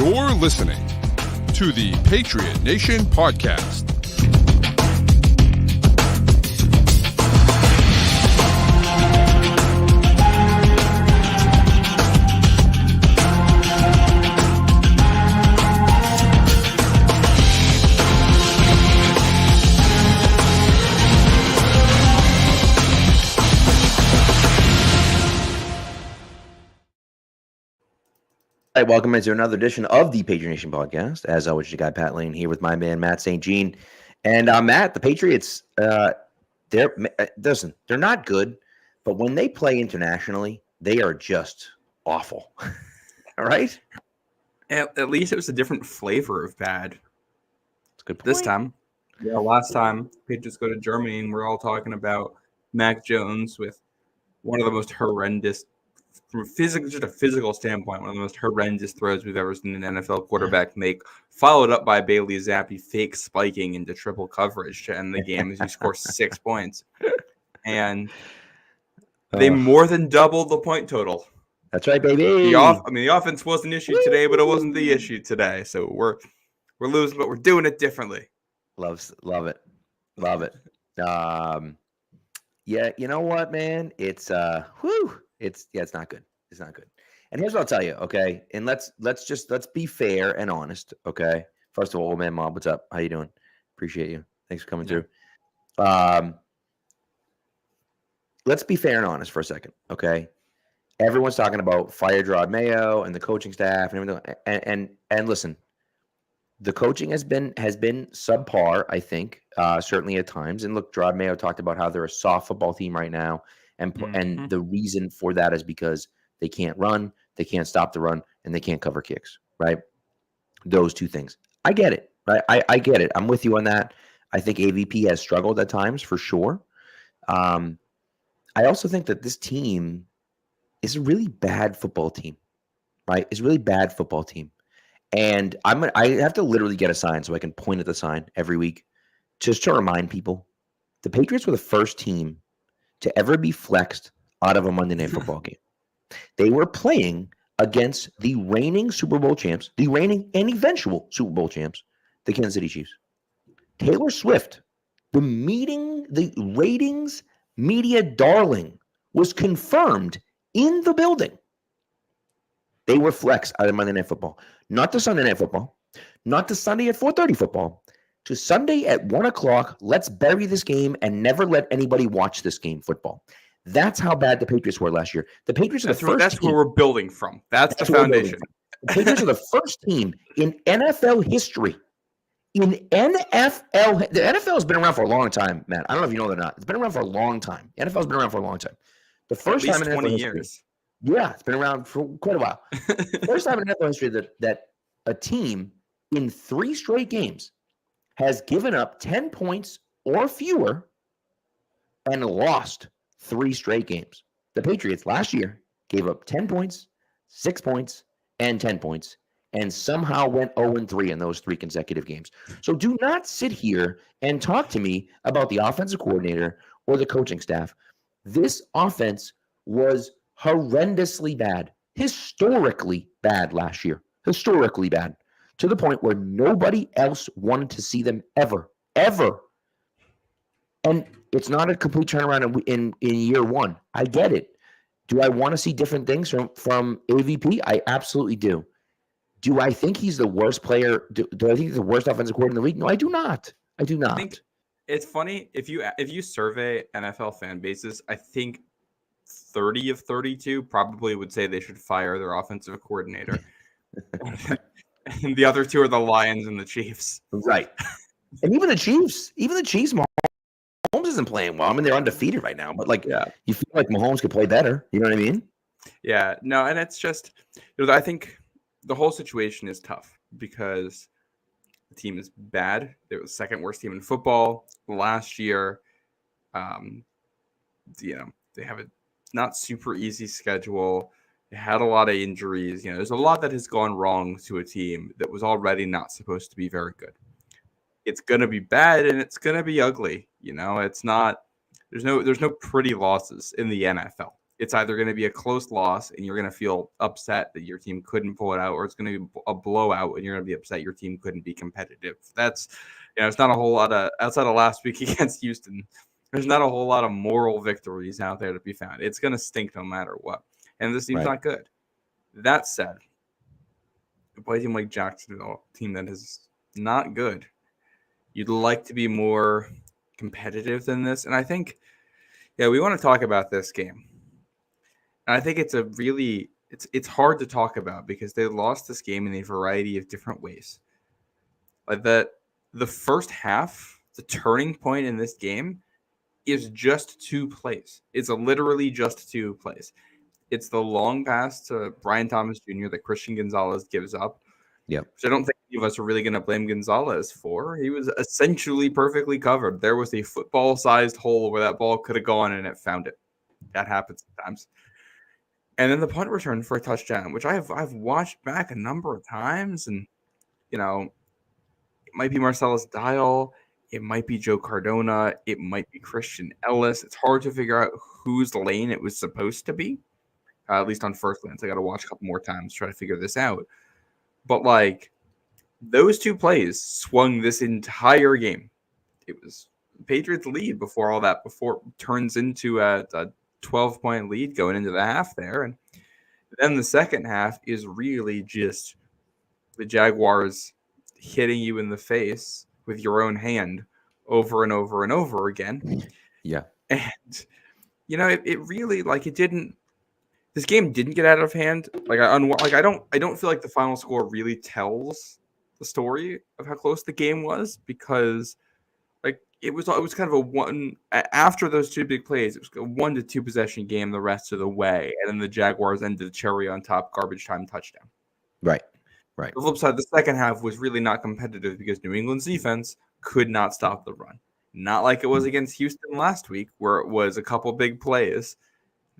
You're listening to the Patriot Nation Podcast. All right, welcome into another edition of the Patriot Nation Podcast. As always, your guy Pat Lane here with my man Matt St. Jean. And Matt, the Patriots, they're not good, but when they play internationally, they are just awful. All right? At least it was a different flavor of bad. That's a good point. This time. Yeah, last time, Patriots go to Germany, and we're all talking about Mac Jones with one of the most horrendous, from just a physical standpoint, one of the most horrendous throws we've ever seen an NFL quarterback make, followed up by Bailey Zappi fake spiking into triple coverage to end the game as he scores 6 points. And they more than doubled the point total. That's right, baby. The offense was an issue today, but it wasn't the issue today. So we're losing, but we're doing it differently. Love it. Yeah, you know what, man? It's it's not good. It's not good. And here's what I'll tell you, okay? And let's be fair and honest, okay? First of all, man, Mob, what's up? How you doing? Appreciate you. Thanks for coming through. Let's be fair and honest for a second, okay? Everyone's talking about fire Gerard Mayo and the coaching staff and everything. And listen, the coaching has been subpar, I think, certainly at times. And look, Gerard Mayo talked about how they're a soft football team right now. And the reason for that is because they can't run, they can't stop the run, and they can't cover kicks, right? Those two things. I get it, right? I get it. I'm with you on that. I think AVP has struggled at times for sure. I also think that this team is a really bad football team, right? It's a really bad football team. And I have to literally get a sign so I can point at the sign every week just to remind people the Patriots were the first team to ever be flexed out of a Monday Night Football game. They were playing against the reigning Super Bowl champs, the reigning and eventual Super Bowl champs, the Kansas City Chiefs. Taylor Swift, the ratings media darling, was confirmed in the building. They were flexed out of Monday Night Football. Not the Sunday Night Football, not the Sunday at 4:30 football, to Sunday at 1 o'clock, let's bury this game and never let anybody watch this game football. That's how bad the Patriots were last year. The Patriots are the first That's team. where we're building from. That's the foundation. The Patriots are the first team in NFL history. The NFL has been around for a long time, Matt. I don't know if you know that or not. It's been around for a long time. The NFL has been around for a long time. The first time in NFL 20 history, years. Yeah, it's been around for quite a while. First time in NFL history that a team in 3 straight games has given up 10 points or fewer and lost 3 straight games. The Patriots last year gave up 10 points, 6 points, and 10 points, and somehow went 0-3 in those 3 consecutive games. So do not sit here and talk to me about the offensive coordinator or the coaching staff. This offense was horrendously bad, historically bad last year, historically bad, to the point where nobody else wanted to see them ever. And it's not a complete turnaround in year one. I get it. Do I want to see different things from AVP? I absolutely do. Do I think he's the worst player? Do I think he's the worst offensive coordinator in the league? No, I do not. I think it's funny if you survey NFL fan bases, I think 30 of 32 probably would say they should fire their offensive coordinator. And the other 2 are the Lions and the Chiefs. Right. And even the Chiefs, Mahomes isn't playing well. I mean, they're undefeated right now, but you feel like Mahomes could play better. You know what I mean? Yeah. No, and it's just, I think the whole situation is tough because the team is bad. They were the second worst team in football last year. They have a not super easy schedule. They had a lot of injuries. There's a lot that has gone wrong to a team that was already not supposed to be very good. It's going to be bad and it's going to be ugly. It's not, there's no pretty losses in the NFL. It's either going to be a close loss and you're going to feel upset that your team couldn't pull it out, or it's going to be a blowout and you're going to be upset your team couldn't be competitive. That's, it's not a whole lot of, outside of last week against Houston, there's not a whole lot of moral victories out there to be found. It's going to stink no matter what. And this team's not good. That said, you play a team like Jacksonville, a team that is not good. You'd like to be more competitive than this. And I think, we want to talk about this game. And I think it's a really, it's hard to talk about because they lost this game in a variety of different ways. Like the first half, the turning point in this game is just 2 plays. It's literally just 2 plays. It's the long pass to Brian Thomas Jr. that Christian Gonzalez gives up. Yep. Which I don't think any of us are really going to blame Gonzalez for. He was essentially perfectly covered. There was a football-sized hole where that ball could have gone and it found it. That happens sometimes. And then the punt return for a touchdown, which I've watched back a number of times, and it might be Marcellus Dial, it might be Joe Cardona, it might be Christian Ellis. It's hard to figure out whose lane it was supposed to be, at least on first glance. I got to watch a couple more times to try to figure this out. But those 2 plays swung this entire game. It was Patriots lead before all that, before it turns into a 12-point lead going into the half there. And then the second half is really just the Jaguars hitting you in the face with your own hand over and over and over again. Yeah. And, it really, it didn't, this game didn't get out of hand. I don't feel like the final score really tells the story of how close the game was, because it was kind of a one after those 2 big plays. It was a 1 to 2 possession game the rest of the way, and then the Jaguars ended the cherry on top garbage time touchdown. Right. The flip side, the second half was really not competitive because New England's defense could not stop the run. Not like it was against Houston last week, where it was a couple big plays.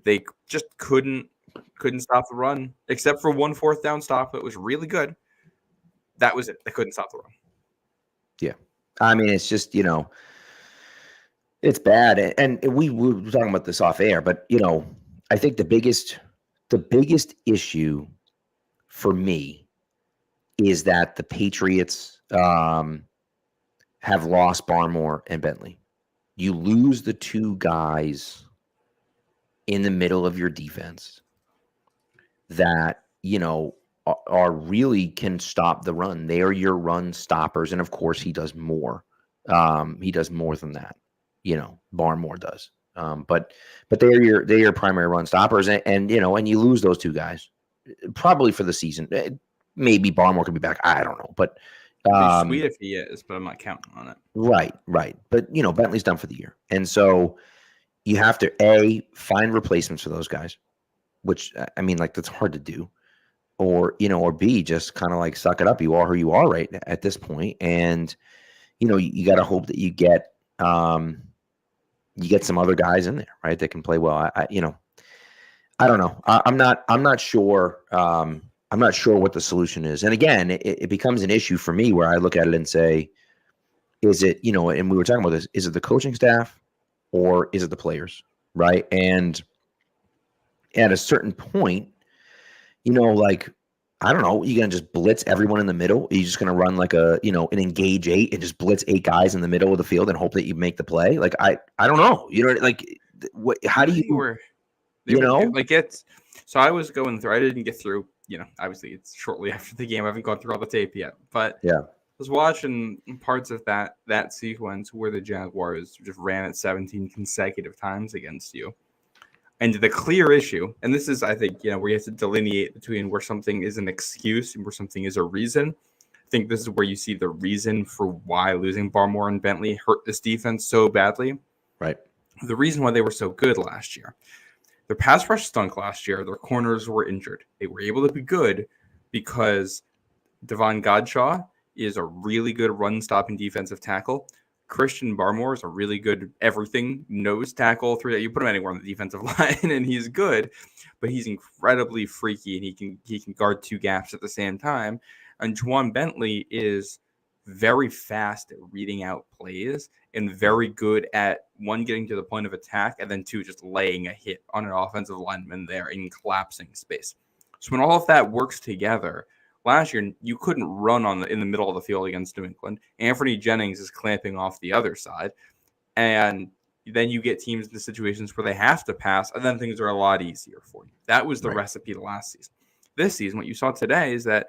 They just couldn't stop the run, except for 1 4th down stop that was really good. That was it. They couldn't stop the run. Yeah. I mean, it's just, it's bad. And we were talking about this off air, but, I think the biggest issue for me is that the Patriots have lost Barmore and Bentley. You lose the 2 guys in the middle of your defense that, are really can stop the run. They are your run stoppers. And of course he does more. He does more than that. Barmore does. But they're your primary run stoppers. And you lose those 2 guys probably for the season. Maybe Barmore could be back. I don't know. But it'd be sweet if he is, but I'm not counting on it. Right. But Bentley's done for the year. And so you have to find replacements for those guys, which that's hard to do. Or B, just kind of suck it up. You are who you are right at this point. And, you got to hope that you get some other guys in there, right? That can play well. I don't know. I'm not sure. I'm not sure what the solution is. And again, it becomes an issue for me where I look at it and say, is it, and we were talking about this, is it the coaching staff or is it the players? Right. And at a certain point, I don't know, you're going to just blitz everyone in the middle. You're just going to run an engage 8 and just blitz 8 guys in the middle of the field and hope that you make the play. I don't know. How do you, so I was going through, I didn't get through, obviously it's shortly after the game. I haven't gone through all the tape yet, but I was watching parts of that sequence where the Jaguars just ran it 17 consecutive times against you. And the clear issue, and this is, I think, where you have to delineate between where something is an excuse and where something is a reason. I think this is where you see the reason for why losing Barmore and Bentley hurt this defense so badly. Right. The reason why they were so good last year. Their pass rush stunk last year. Their corners were injured. They were able to be good because Devon Godshaw is a really good run-stopping defensive tackle. Christian Barmore is a really good everything nose tackle. You put him anywhere on the defensive line, and he's good, but he's incredibly freaky, and he can guard 2 gaps at the same time. And Juwan Bentley is very fast at reading out plays and very good at, one, getting to the point of attack, and then two, just laying a hit on an offensive lineman there in collapsing space. So when all of that works together, last year you couldn't run in the middle of the field against New England. Anthony Jennings is clamping off the other side, and then you get teams in the situations where they have to pass, and then things are a lot easier for you. That was the recipe last season. This season, what you saw today is that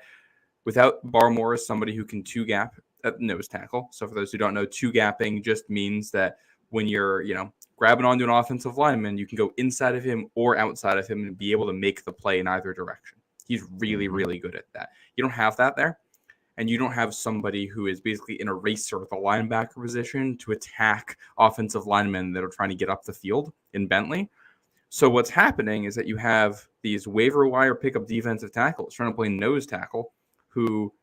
without Barmore as somebody who can two-gap at nose tackle. So for those who don't know, two-gapping just means that when you're, grabbing onto an offensive lineman, you can go inside of him or outside of him and be able to make the play in either direction. He's really, really good at that. You don't have that there, and you don't have somebody who is basically an eraser at the linebacker position to attack offensive linemen that are trying to get up the field in Bentley. So what's happening is that you have these waiver wire pickup defensive tackles trying to play nose tackle who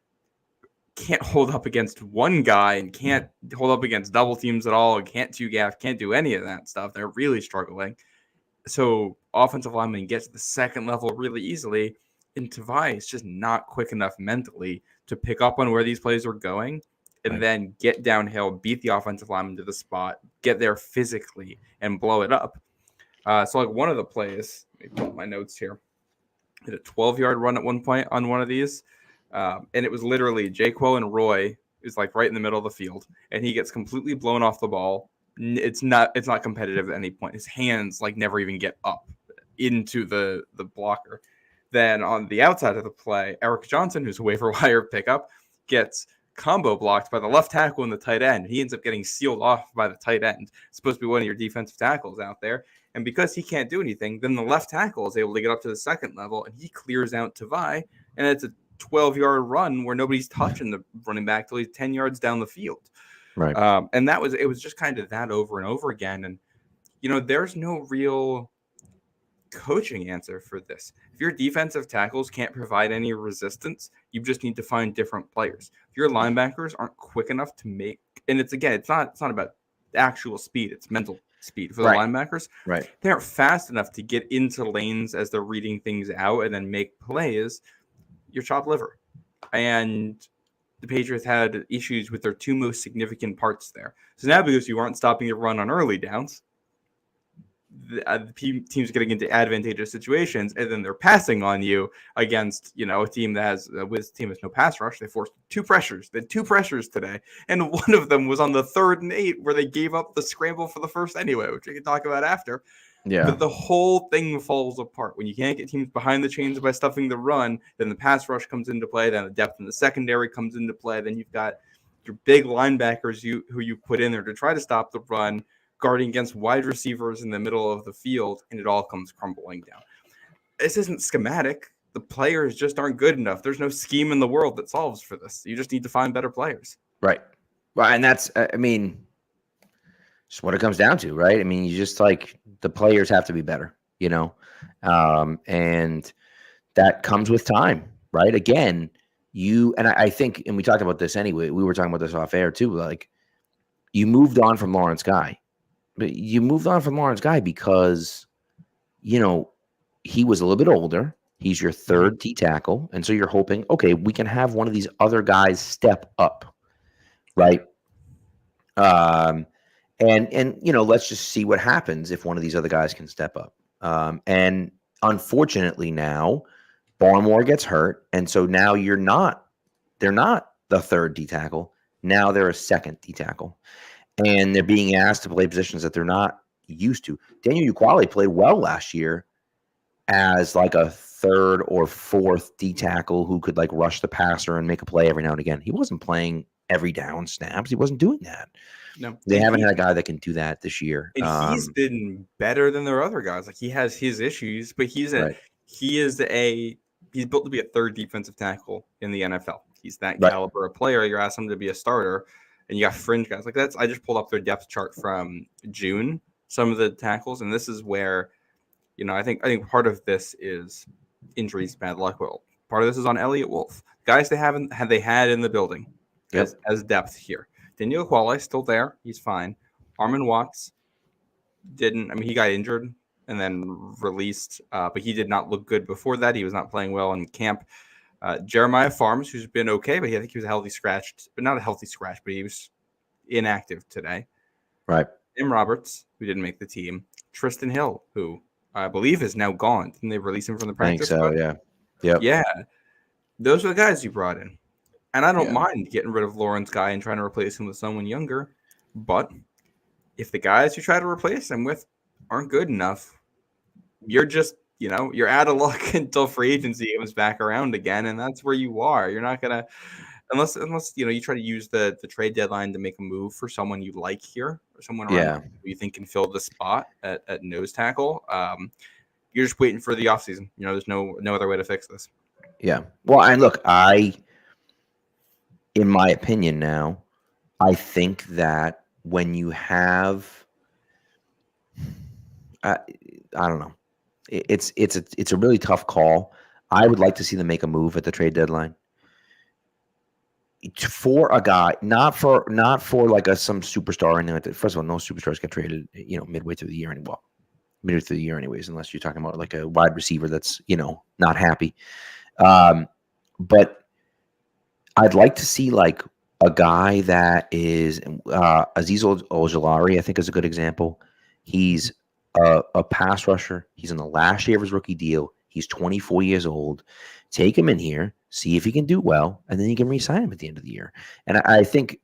can't hold up against one guy and can't hold up against double teams at all, and can't two-gap, can't do any of that stuff. They're really struggling. So offensive linemen get to the second level really easily, and Tavai is just not quick enough mentally to pick up on where these plays are going and then get downhill, beat the offensive lineman to the spot, get there physically, and blow it up. So like one of the plays, let me pull up my notes here, hit a 12-yard run at one point on one of these. And it was literally Jaquo and Roy is like right in the middle of the field, and he gets completely blown off the ball. It's not competitive at any point. His hands like never even get up into the blocker. Then on the outside of the play, Eric Johnson, who's a waiver wire pickup, gets combo blocked by the left tackle and the tight end. He ends up getting sealed off by the tight end. It's supposed to be one of your defensive tackles out there. And because he can't do anything, then the left tackle is able to get up to the second level, and he clears out Tavai, and it's a 12-yard run where nobody's touching the running back till he's 10 yards down the field. Right. And it was just kind of that over and over again. And, there's no real coaching answer for this. If your defensive tackles can't provide any resistance, you just need to find different players. If your linebackers aren't quick enough to make, and it's not about actual speed, it's mental speed for the linebackers. Right. They aren't fast enough to get into lanes as they're reading things out and then make plays. Your chopped liver. And the Patriots had issues with their two most significant parts there. So now, because you aren't stopping the run on early downs, the team's getting into advantageous situations, and then they're passing on you against, a team that has no pass rush. They forced two pressures. They had two pressures today, and one of them was on the 3rd and 8 where they gave up the scramble for the first anyway, which we can talk about after. Yeah. But the whole thing falls apart. When you can't get teams behind the chains by stuffing the run, then the pass rush comes into play, then the depth in the secondary comes into play, then you've got your big linebackers who you put in there to try to stop the run, guarding against wide receivers in the middle of the field, and it all comes crumbling down. This isn't schematic. The players just aren't good enough. There's no scheme in the world that solves for this. You just need to find better players. Right. Well, and that's, just what it comes down to, right? You just the players have to be better, and that comes with time, right? Again, I think, and we talked about this anyway, we were talking about this off air too, you moved on from Lawrence Guy, but you moved on from Lawrence Guy because, he was a little bit older. He's your third D tackle. And so you're hoping, okay, we can have one of these other guys step up, right? And let's just see what happens if one of these other guys can step up. And unfortunately now, Barmore gets hurt, and so now they're not the third D tackle. Now they're a second D tackle, and they're being asked to play positions that they're not used to. Daniel Uquale played well last year as a third or fourth D tackle who could rush the passer and make a play every now and again. He wasn't playing every down snaps. He wasn't doing that. No, they haven't had a guy that can do that this year. And he's been better than their other guys. He has his issues, but he's built to be a third defensive tackle in the NFL. He's that caliber of player. You're asking him to be a starter, and you got fringe guys like that. I just pulled up their depth chart from June, some of the tackles, and this is where, I think part of this is injuries, bad luck. Well, part of this is on Elliott Wolf. Guys they had in the building as depth here. Daniel Uquale still there. He's fine. Armin Watts he got injured and then released, but he did not look good before that. He was not playing well in camp. Jeremiah Farms, who's been okay, but I think he was a healthy scratch, but not a healthy scratch, but he was inactive today. Right. Tim Roberts, who didn't make the team. Tristan Hill, who I believe is now gone. Didn't they release him from the I think practice so. squad? Yeah. Yep. Yeah. Those are the guys you brought in. And I don't Yeah. mind getting rid of Lawrence Guy and trying to replace him with someone younger. But if the guys you try to replace him with aren't good enough, you're just, you're out of luck until free agency comes back around again. And that's where you are. You're not going to, unless you try to use the trade deadline to make a move for someone you like here or someone around who you think can fill the spot at nose tackle. You're just waiting for the offseason. There's no other way to fix this. Yeah. Well, and look, in my opinion now, I think that when you have, I don't know, it's a really tough call. I would like to see them make a move at the trade deadline for a guy, not for like some superstar. And first of all, no superstars get traded, midway through the year midway through the year anyways, unless you're talking about like a wide receiver that's not happy. But I'd like to see like a guy that is Azeez Ojulari, I think is a good example. He's a pass rusher. He's in the last year of his rookie deal. He's 24 years old. Take him in here, see if he can do well, and then you can re-sign him at the end of the year. And I think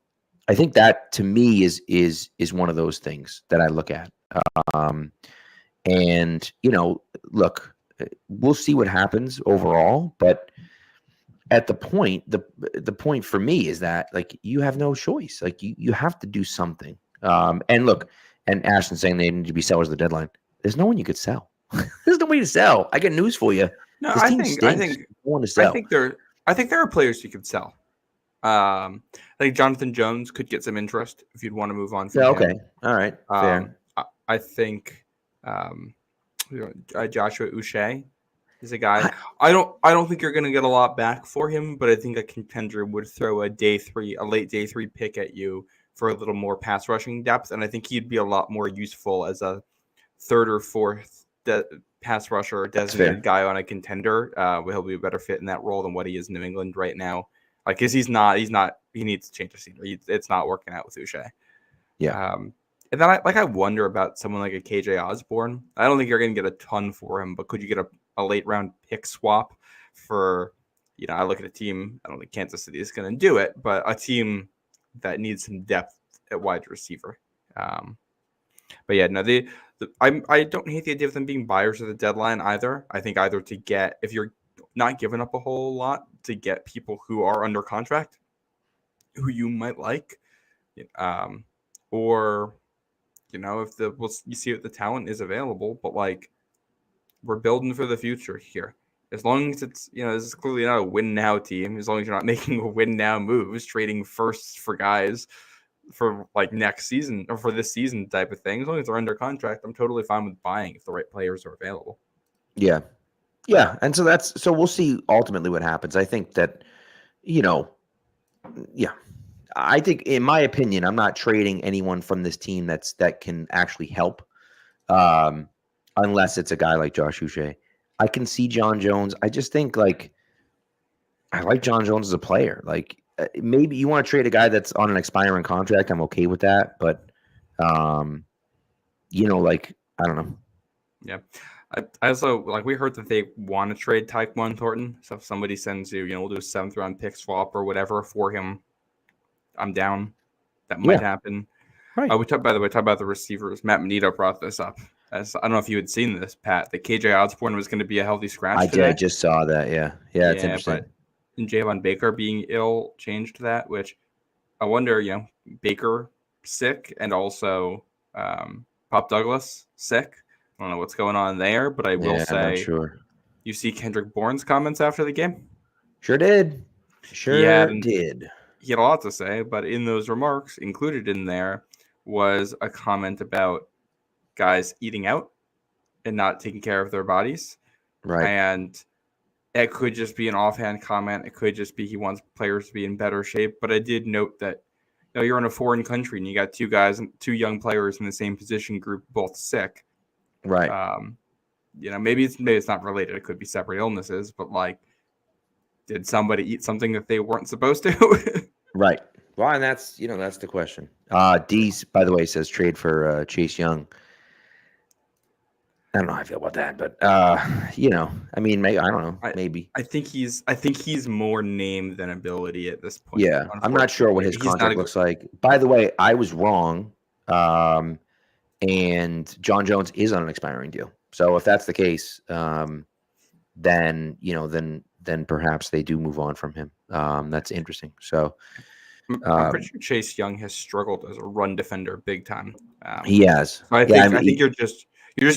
that to me is one of those things that I look at. And look, we'll see what happens overall, but at the point, the point for me is that like you have no choice. Like you have to do something. And look, and Ashton's saying they need to be sellers at the deadline. There's no one you could sell. There's nobody to sell. I got news for you. No, This team stinks. No one to sell. I think there are players you could sell. I think Jonathan Jones could get some interest if you'd want to move on from him. Okay. All right. Fair. I think Joshua Uche is a guy. I don't think you're going to get a lot back for him, but I think a contender would throw a late day three pick at you for a little more pass rushing depth, and I think he'd be a lot more useful as a third or fourth pass rusher or designated guy on a contender. He'll be a better fit in that role than what he is in New England right now. Like, cause he's not. He needs to change the scenery. It's not working out with Uche. Yeah. And then I wonder about someone like a KJ Osborne. I don't think you're going to get a ton for him, but could you get a late round pick swap for? I look at a team. I don't think Kansas City is going to do it, but a team that needs some depth at wide receiver. But yeah, no, I don't hate the idea of them being buyers of the deadline either. I think either to get, if you're not giving up a whole lot, to get people who are under contract, who you might like, or if you see what the talent is available, but like we're building for the future here. As long as it's this is clearly not a win now team. As long as you're not making a win now moves, trading firsts for guys for like next season or for this season type of thing. As long as they're under contract, I'm totally fine with buying if the right players are available. Yeah. Yeah. And so we'll see ultimately what happens. I think that, I think in my opinion, I'm not trading anyone from this team that can actually help. Unless it's a guy like Josh Uche. I can see John Jones. I just think like, I like John Jones as a player. Like, maybe you want to trade a guy that's on an expiring contract. I'm okay with that. But, like, I don't know. Yeah. I also, like, we heard that they want to trade Tyquan Thornton. So if somebody sends you, we'll do a 7th round pick swap or whatever for him, I'm down. That might happen. Right. We talk about the receivers. Matt Manito brought this up. I don't know if you had seen this, Pat, that KJ Osborne was going to be a healthy scratch today. I just saw that. Yeah. Yeah. It's interesting. And Javon Baker being ill changed that, which I wonder, Baker sick and also Pop Douglas sick. I don't know what's going on there, but I will say, I'm not sure. You see Kendrick Bourne's comments after the game? Sure did. He had a lot to say, but in those remarks, included in there was a comment about guys eating out and not taking care of their bodies. Right. And it could just be an offhand comment. It could just be he wants players to be in better shape. But I did note that you're in a foreign country and you got two young players in the same position group, both sick. Right. Maybe it's not related. It could be separate illnesses, but like Did somebody eat something that they weren't supposed to? Right. Well, and that's that's the question. Dees, by the way, says trade for Chase Young. I don't know how I feel about that, but I mean, maybe, I don't know, maybe. I think he's more name than ability at this point. Yeah, I'm not sure what his contract looks like. By the way, I was wrong, and John Jones is on an expiring deal. So if that's the case, then perhaps they do move on from him. That's interesting. So I'm pretty sure Chase Young has struggled as a run defender big time. he has. So I think you're just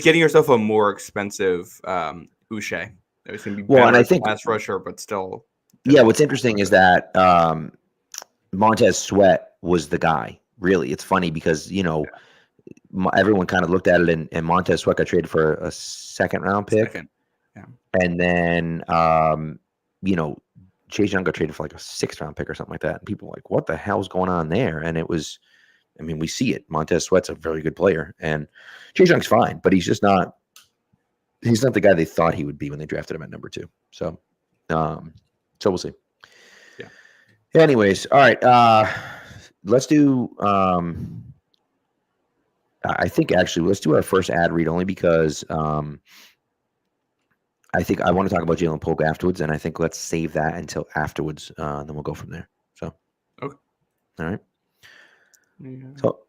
getting yourself a more expensive Uche. It's going to be better and I think pass rusher, but still. Yeah, what's interesting is that Montez Sweat was the guy. Really, it's funny because everyone kind of looked at it, and Montez Sweat got traded for a second-round pick. And then Chase Young got traded for like a sixth-round pick or something like that. And people were like, what the hell's going on there? And it was, I mean, we see it. Montez Sweat's a very good player, and Chase Young's fine, but he's just not. He's not the guy they thought he would be when they drafted him at number 2. So we'll see. Yeah. Anyways, all right. Let's do. I think actually let's do our first ad read only because I think I want to talk about Jalen Polk afterwards, and I think let's save that until afterwards. Then we'll go from there. So. Okay. All right. Yeah. So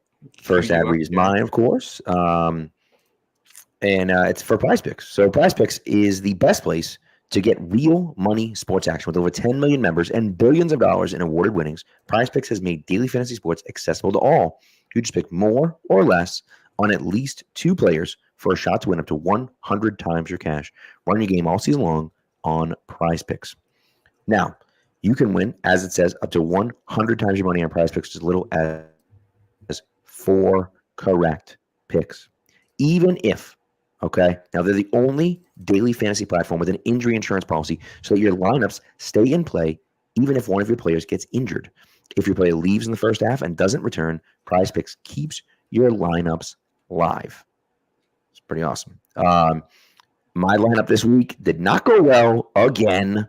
first ad read is mine, of course. And it's for Prize Picks. So Prize Picks is the best place to get real money sports action. With over 10 million members and billions of dollars in awarded winnings, Prize Picks has made daily fantasy sports accessible to all. You just pick more or less on at least 2 players for a shot to win up to 100 times your cash. Run your game all season long on Prize Picks. Now, you can win, as it says, up to 100 times your money on Prize Picks as little as 4 correct picks. Even if okay. Now, they're the only daily fantasy platform with an injury insurance policy so that your lineups stay in play even if one of your players gets injured. If your player leaves in the first half and doesn't return, Prize Picks keeps your lineups live. It's pretty awesome. My lineup this week did not go well again.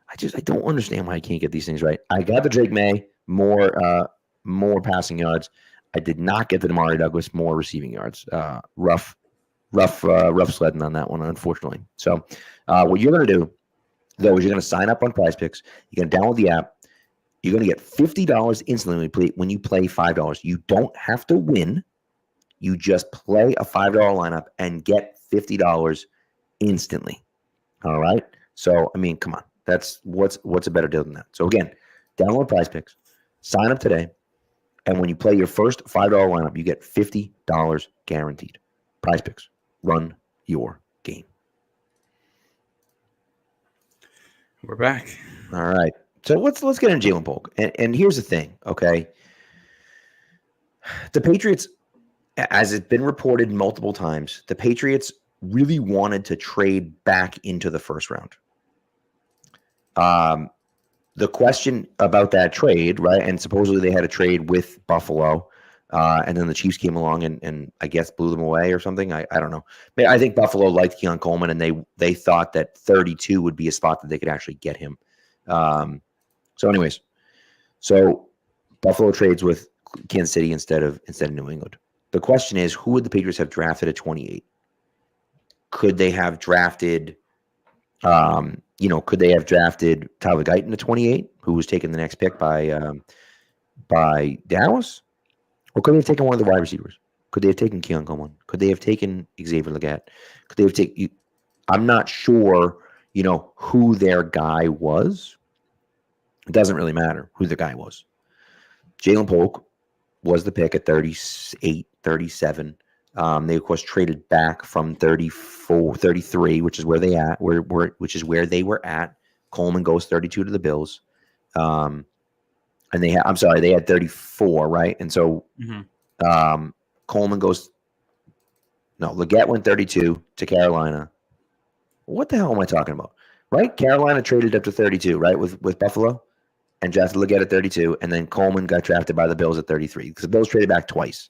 I don't understand why I can't get these things right. I got the Drake May, more passing yards. I did not get the Damari Douglas, more receiving yards. Rough sledding on that one, unfortunately. So what you're going to do, though, is you're going to sign up on Prize Picks. You're going to download the app. You're going to get $50 instantly when you play $5. You don't have to win. You just play a $5 lineup and get $50 instantly. All right? So, I mean, come on. That's what's a better deal than that? So, again, download Prize Picks. Sign up today. And when you play your first $5 lineup, you get $50 guaranteed. Prize Picks. Run your game. We're back. All right. So let's get into Jalen Polk. And here's the thing, okay? The Patriots, as it's been reported multiple times, the Patriots really wanted to trade back into the first round. The question about that trade, right? And supposedly they had a trade with Buffalo. And then the Chiefs came along and I guess blew them away or something. I don't know. I think Buffalo liked Keon Coleman, and they thought that 32 would be a spot that they could actually get him. So anyways, Buffalo trades with Kansas City instead of New England. The question is, who would the Patriots have drafted at 28? Could they have drafted, could they have drafted Tyler Guyton at 28, who was taken the next pick by Dallas? Or could they have taken one of the wide receivers? Could they have taken Keon Coleman? Could they have taken Xavier Legette? Could they have taken? I'm not sure, who their guy was. It doesn't really matter who the guy was. Jalen Polk was the pick at 38, 37. They, of course, traded back from 34, 33, which is where they were at. Coleman goes 32 to the Bills. And they had 34, right? And so Coleman goes, Legette went 32 to Carolina. What the hell am I talking about? Right? Carolina traded up to 32, right, with Buffalo, and drafted Legette at 32, and then Coleman got drafted by the Bills at 33 because the Bills traded back twice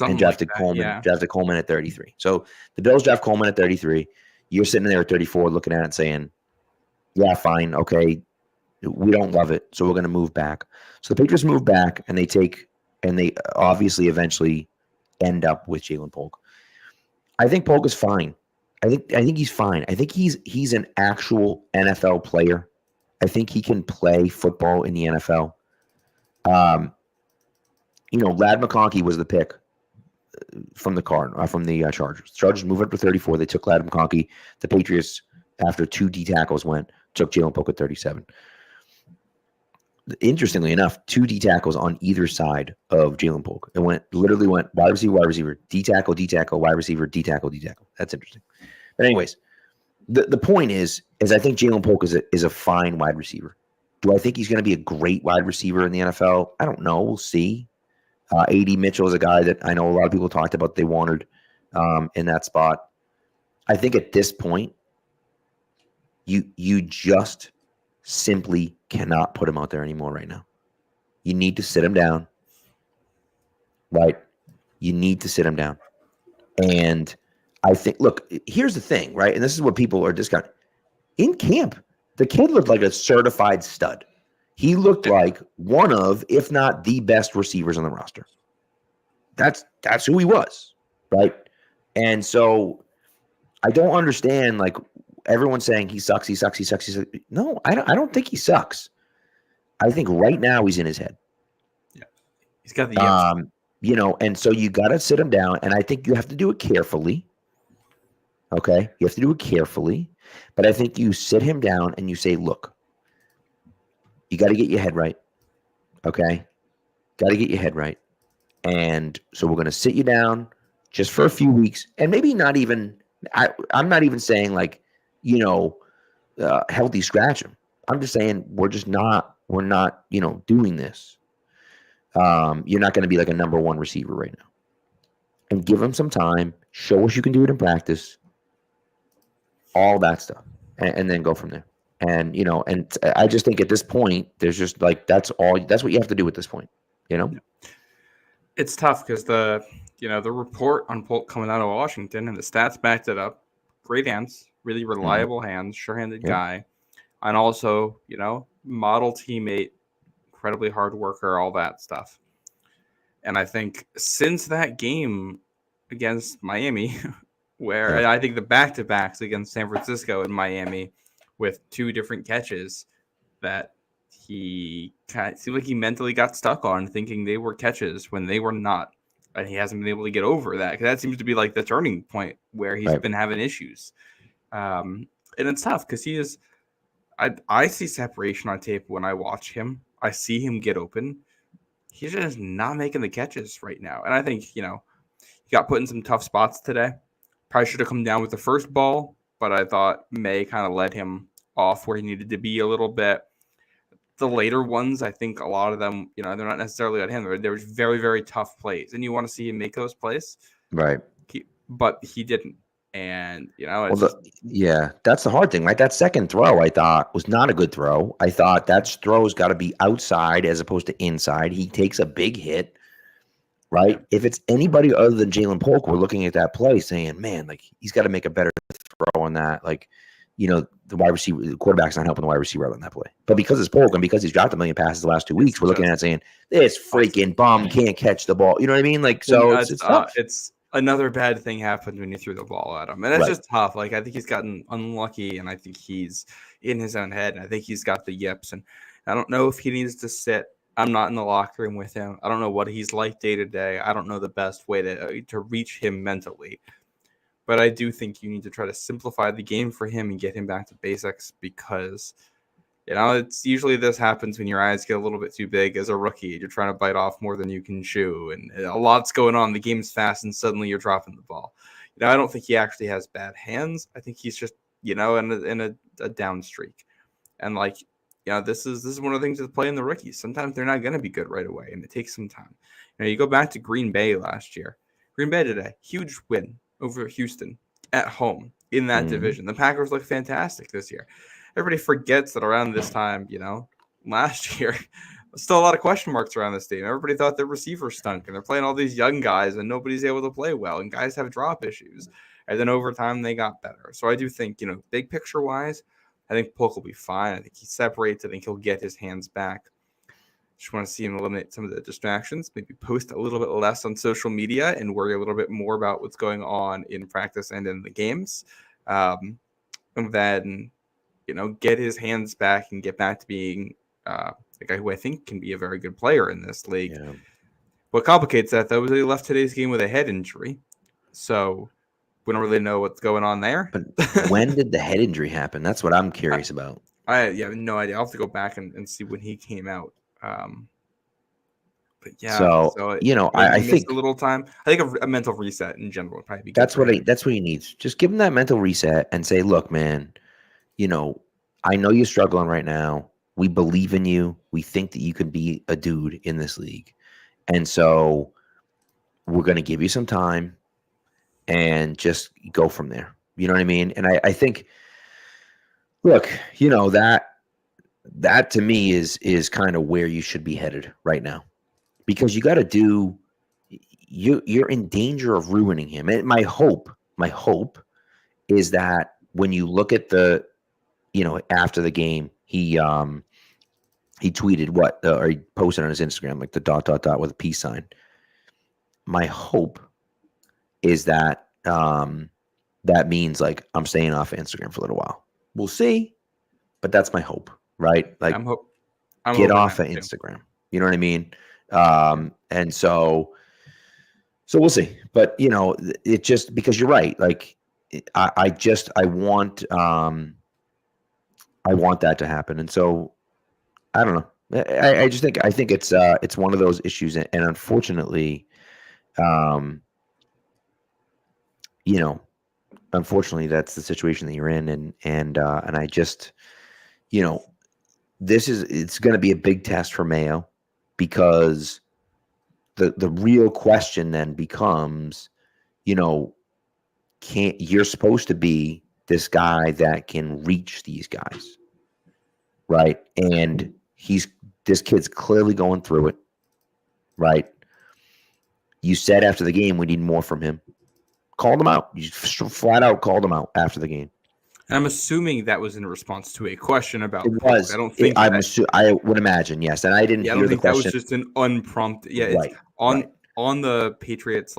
and drafted Coleman at 33. So the Bills draft Coleman at 33. You're sitting there at 34 looking at it saying, yeah, fine, okay, We don't love it, so we're going to move back. So the Patriots move back, and they obviously eventually end up with Jalen Polk. I think Polk is fine. I think he's fine. I think he's an actual NFL player. I think he can play football in the NFL. Lad McConkey was the pick from the Chargers. Chargers moved up to 34. They took Lad McConkey. The Patriots, after 2 D tackles took Jalen Polk at 37. Interestingly enough, 2 D tackles on either side of Jalen Polk. It literally went wide receiver, D tackle, wide receiver, D tackle. That's interesting. But anyways, the point is I think Jalen Polk is a fine wide receiver. Do I think he's going to be a great wide receiver in the NFL? I don't know. We'll see. A.D. Mitchell is a guy that I know a lot of people talked about they wanted in that spot. I think at this point, you just simply cannot put him out there anymore right now. You need to sit him down, right? You need to sit him down. And I think, look, here's the thing, right? And this is what people are discounting. In camp, the kid looked like a certified stud. He looked like one of, if not the best receivers on the roster. That's who he was, right? And so I don't understand, like, everyone's saying he sucks. No, I don't think he sucks. I think right now he's in his head. Yeah, he's got the and so you got to sit him down, and I think you have to do it carefully. Okay, you have to do it carefully, but I think you sit him down and you say, look, you got to get your head right. Okay, got to get your head right, and so we're going to sit you down just for a few weeks, and maybe not even. I'm not even saying like, healthy scratch him. I'm just saying we're not, doing this. You're not going to be like a number 1 receiver right now. And give him some time. Show us you can do it in practice. All that stuff. And then go from there. And, and I just think at this point, there's just like, that's what you have to do at this point, It's tough because the report on Polk coming out of Washington and the stats backed it up. Great hands, really reliable hands, sure-handed guy. And also, model teammate, incredibly hard worker, all that stuff. And I think since that game against Miami, where I think the back-to-backs against San Francisco and Miami with 2 different catches that he kind of seemed like he mentally got stuck on, thinking they were catches when they were not. And he hasn't been able to get over that, because that seems to be like the turning point where he's been having issues. And it's tough because he is – I see separation on tape when I watch him. I see him get open. He's just not making the catches right now. And I think, he got put in some tough spots today. Probably should have come down with the first ball, but I thought May kind of led him off where he needed to be a little bit. The later ones, I think a lot of them, they're not necessarily on him. There was very, very tough plays, and you want to see him make those plays, right? But he didn't, and that's the hard thing, right? That second throw, I thought, was not a good throw. I thought that throw's got to be outside as opposed to inside. He takes a big hit, right? If it's anybody other than Jalen Polk, we're looking at that play saying, man, like he's got to make a better throw on that, like. The wide receiver, the quarterback's not helping the wide receiver out on that play. But because it's Polk and because he's dropped 1 million passes the last 2 weeks, we're looking at it saying, this freaking bum can't catch the ball. You know what I mean? Like, so it's tough. It's another bad thing happened when you threw the ball at him. And it's just tough. Like, I think he's gotten unlucky, and I think he's in his own head, and I think he's got the yips. And I don't know if he needs to sit. I'm not in the locker room with him. I don't know what he's like day to day. I don't know the best way to reach him mentally. But I do think you need to try to simplify the game for him and get him back to basics, because, it's usually this happens when your eyes get a little bit too big as a rookie. You're trying to bite off more than you can chew, and a lot's going on. The game's fast, and suddenly you're dropping the ball. I don't think he actually has bad hands. I think he's just, in a down streak. And this is one of the things with playing the rookies. Sometimes they're not going to be good right away, and it takes some time. You go back to Green Bay last year. Green Bay today, huge win over Houston at home in that division. The Packers look fantastic this year. Everybody forgets that around this time, last year, still a lot of question marks around this team. Everybody thought their receivers stunk, and they're playing all these young guys, and nobody's able to play well, and guys have drop issues. And then over time, they got better. So I do think, big picture wise, I think Polk will be fine. I think he separates. I think he'll get his hands back. Just want to see him eliminate some of the distractions, maybe post a little bit less on social media and worry a little bit more about what's going on in practice and in the games. And then, get his hands back and get back to being a guy who I think can be a very good player in this league. Yeah. What complicates that, though, is that he left today's game with a head injury. So we don't really know what's going on there. But when did the head injury happen? That's what I'm curious about. I have no idea. I'll have to go back and see when he came out. But yeah, so I think a little time. I think a mental reset in general would probably be good. That's what he needs. Just give him that mental reset and say, look, man, I know you're struggling right now. We believe in you. We think that you can be a dude in this league. And so we're going to give you some time and just go from there. You know what I mean? And I think, look, that to me is kind of where you should be headed right now, because you got to do, you're in danger of ruining him. And my hope is that when you look at the, after the game, he tweeted or he posted on his Instagram, like the ... with a peace sign. My hope is that that means like I'm staying off Instagram for a little while. We'll see, but that's my hope, right? Like I'm get off of Instagram. You know what I mean? And so we'll see. But it just, because you're right. Like I want that to happen. And so I don't know. I just think it's one of those issues, and unfortunately, unfortunately that's the situation that you're in, and I just, it's going to be a big test for Mayo, because the real question then becomes, you're supposed to be this guy that can reach these guys, right? And this kid's clearly going through it, right? You said after the game we need more from him. Called him out. You flat out called him out after the game. And I'm assuming that was in response to a question about it was. Polk. I don't think I would imagine, yes. And I didn't hear the question. That was just an unprompted. Yeah, it's on the Patriots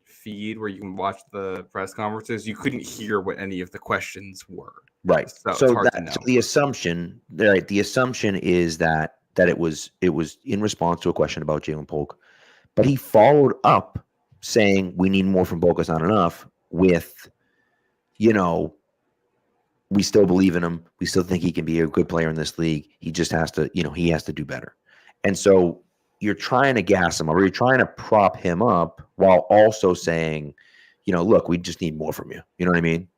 feed where you can watch the press conferences. You couldn't hear what any of the questions were. Right. So the assumption, right? The assumption is that it was in response to a question about Jalen Polk, but he followed up saying we need more from Polk, it's not enough, with, we still believe in him. We still think he can be a good player in this league. He just has to, he has to do better. And so you're trying to gas him up, or you're trying to prop him up while also saying, look, we just need more from you. You know what I mean?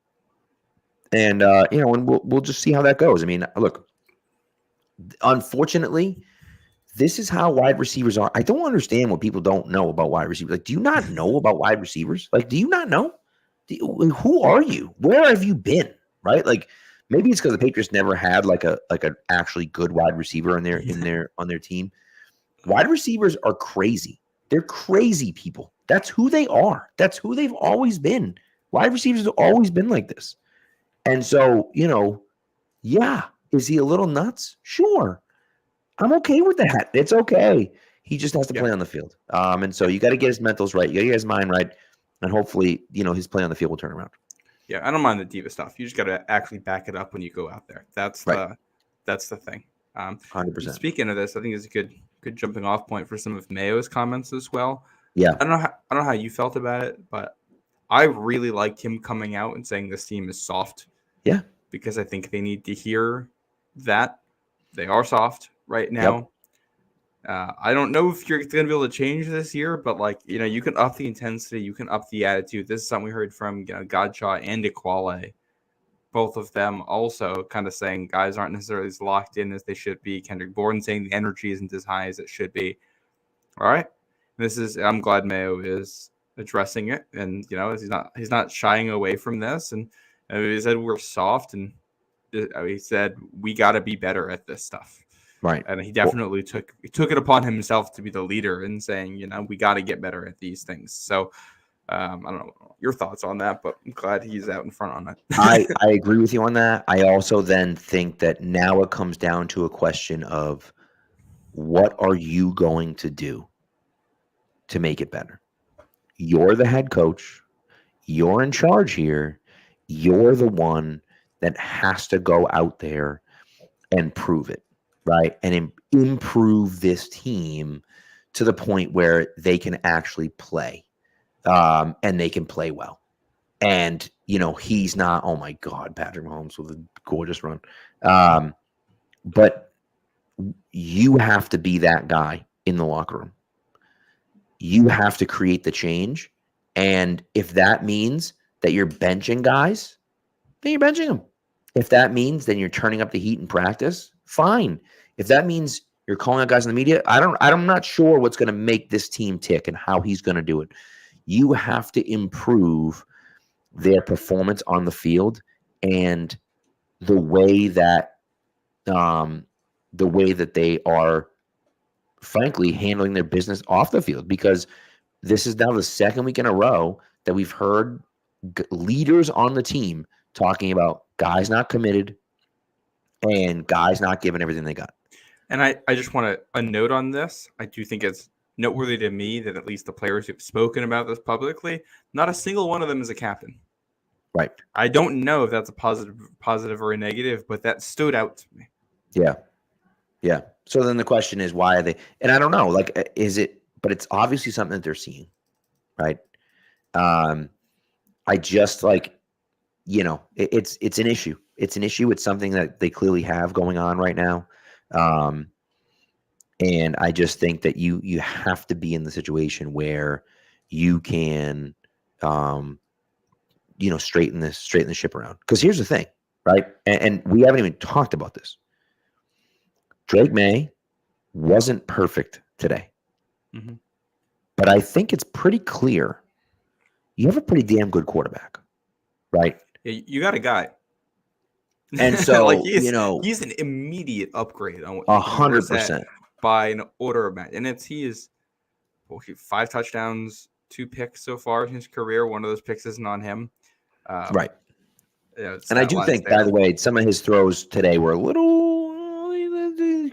And, and we'll just see how that goes. I mean, look, unfortunately, this is how wide receivers are. I don't understand what people don't know about wide receivers. Like, do you not know about wide receivers? Like, do you not know? Who are you? Where have you been? Right? Like, maybe it's because the Patriots never had like an actually good wide receiver on their team. Wide receivers are crazy. They're crazy people. That's who they are. That's who they've always been. Wide receivers have always been like this. And so, yeah, is he a little nuts? Sure. I'm okay with that. It's okay. He just has to play on the field. And so you got to get his mentals right. You got to get his mind right. And hopefully, his play on the field will turn around. Yeah, I don't mind the diva stuff. You just got to actually back it up when you go out there. That's right. That's the thing. 100%. Speaking of this, I think it's a good jumping off point for some of Mayo's comments as well. Yeah. I don't know how you felt about it, but I really liked him coming out and saying this team is soft. Yeah. Because I think they need to hear that they are soft right now. Yep. I don't know if you're going to be able to change this year, but you can up the intensity, you can up the attitude. This is something we heard from Godshaw and Iquale, both of them also kind of saying guys aren't necessarily as locked in as they should be. Kendrick Bourne saying the energy isn't as high as it should be. All right, I'm glad Mayo is addressing it, and he's not shying away from this. And he said we're soft, and he said we got to be better at this stuff. Right. And he definitely took it upon himself to be the leader in saying, we got to get better at these things. So I don't know your thoughts on that, but I'm glad he's out in front on it. I agree with you on that. I also then think that now it comes down to a question of what are you going to do to make it better? You're the head coach. You're in charge here. You're the one that has to go out there and prove it, right? And improve this team to the point where they can actually play, and they can play well. And, he's not, oh my God, Patrick Mahomes with a gorgeous run. But you have to be that guy in the locker room. You have to create the change. And if that means that you're benching guys, then you're benching them. If that means then you're turning up the heat in practice, fine. If that means you're calling out guys in the media, I'm not sure what's going to make this team tick and how he's going to do it. You have to improve their performance on the field and the way that they are, frankly, handling their business off the field, because this is now the second week in a row that we've heard leaders on the team talking about guys not committed and guys not giving everything they got. And I just want a note on this. I do think it's noteworthy to me that at least the players who've spoken about this publicly, not a single one of them is a captain. Right. I don't know if that's a positive or a negative, but that stood out to me. Yeah. Yeah. So then the question is, why are they? And I don't know. Like, is it? But it's obviously something that they're seeing, right? I just it's an issue. It's an issue. It's something that they clearly have going on right now. And I just think that you have to be in the situation where you can, straighten the ship around. Because here's the thing, right? And we haven't even talked about this. Drake May wasn't perfect today. Mm-hmm. But I think it's pretty clear you have a pretty damn good quarterback, right? You got a guy. And so, he's an immediate upgrade on what 100% by an order of magnitude. And he is 5 touchdowns, 2 picks so far in his career. One of those picks isn't on him. Right. And I do think, by the way, some of his throws today were a little,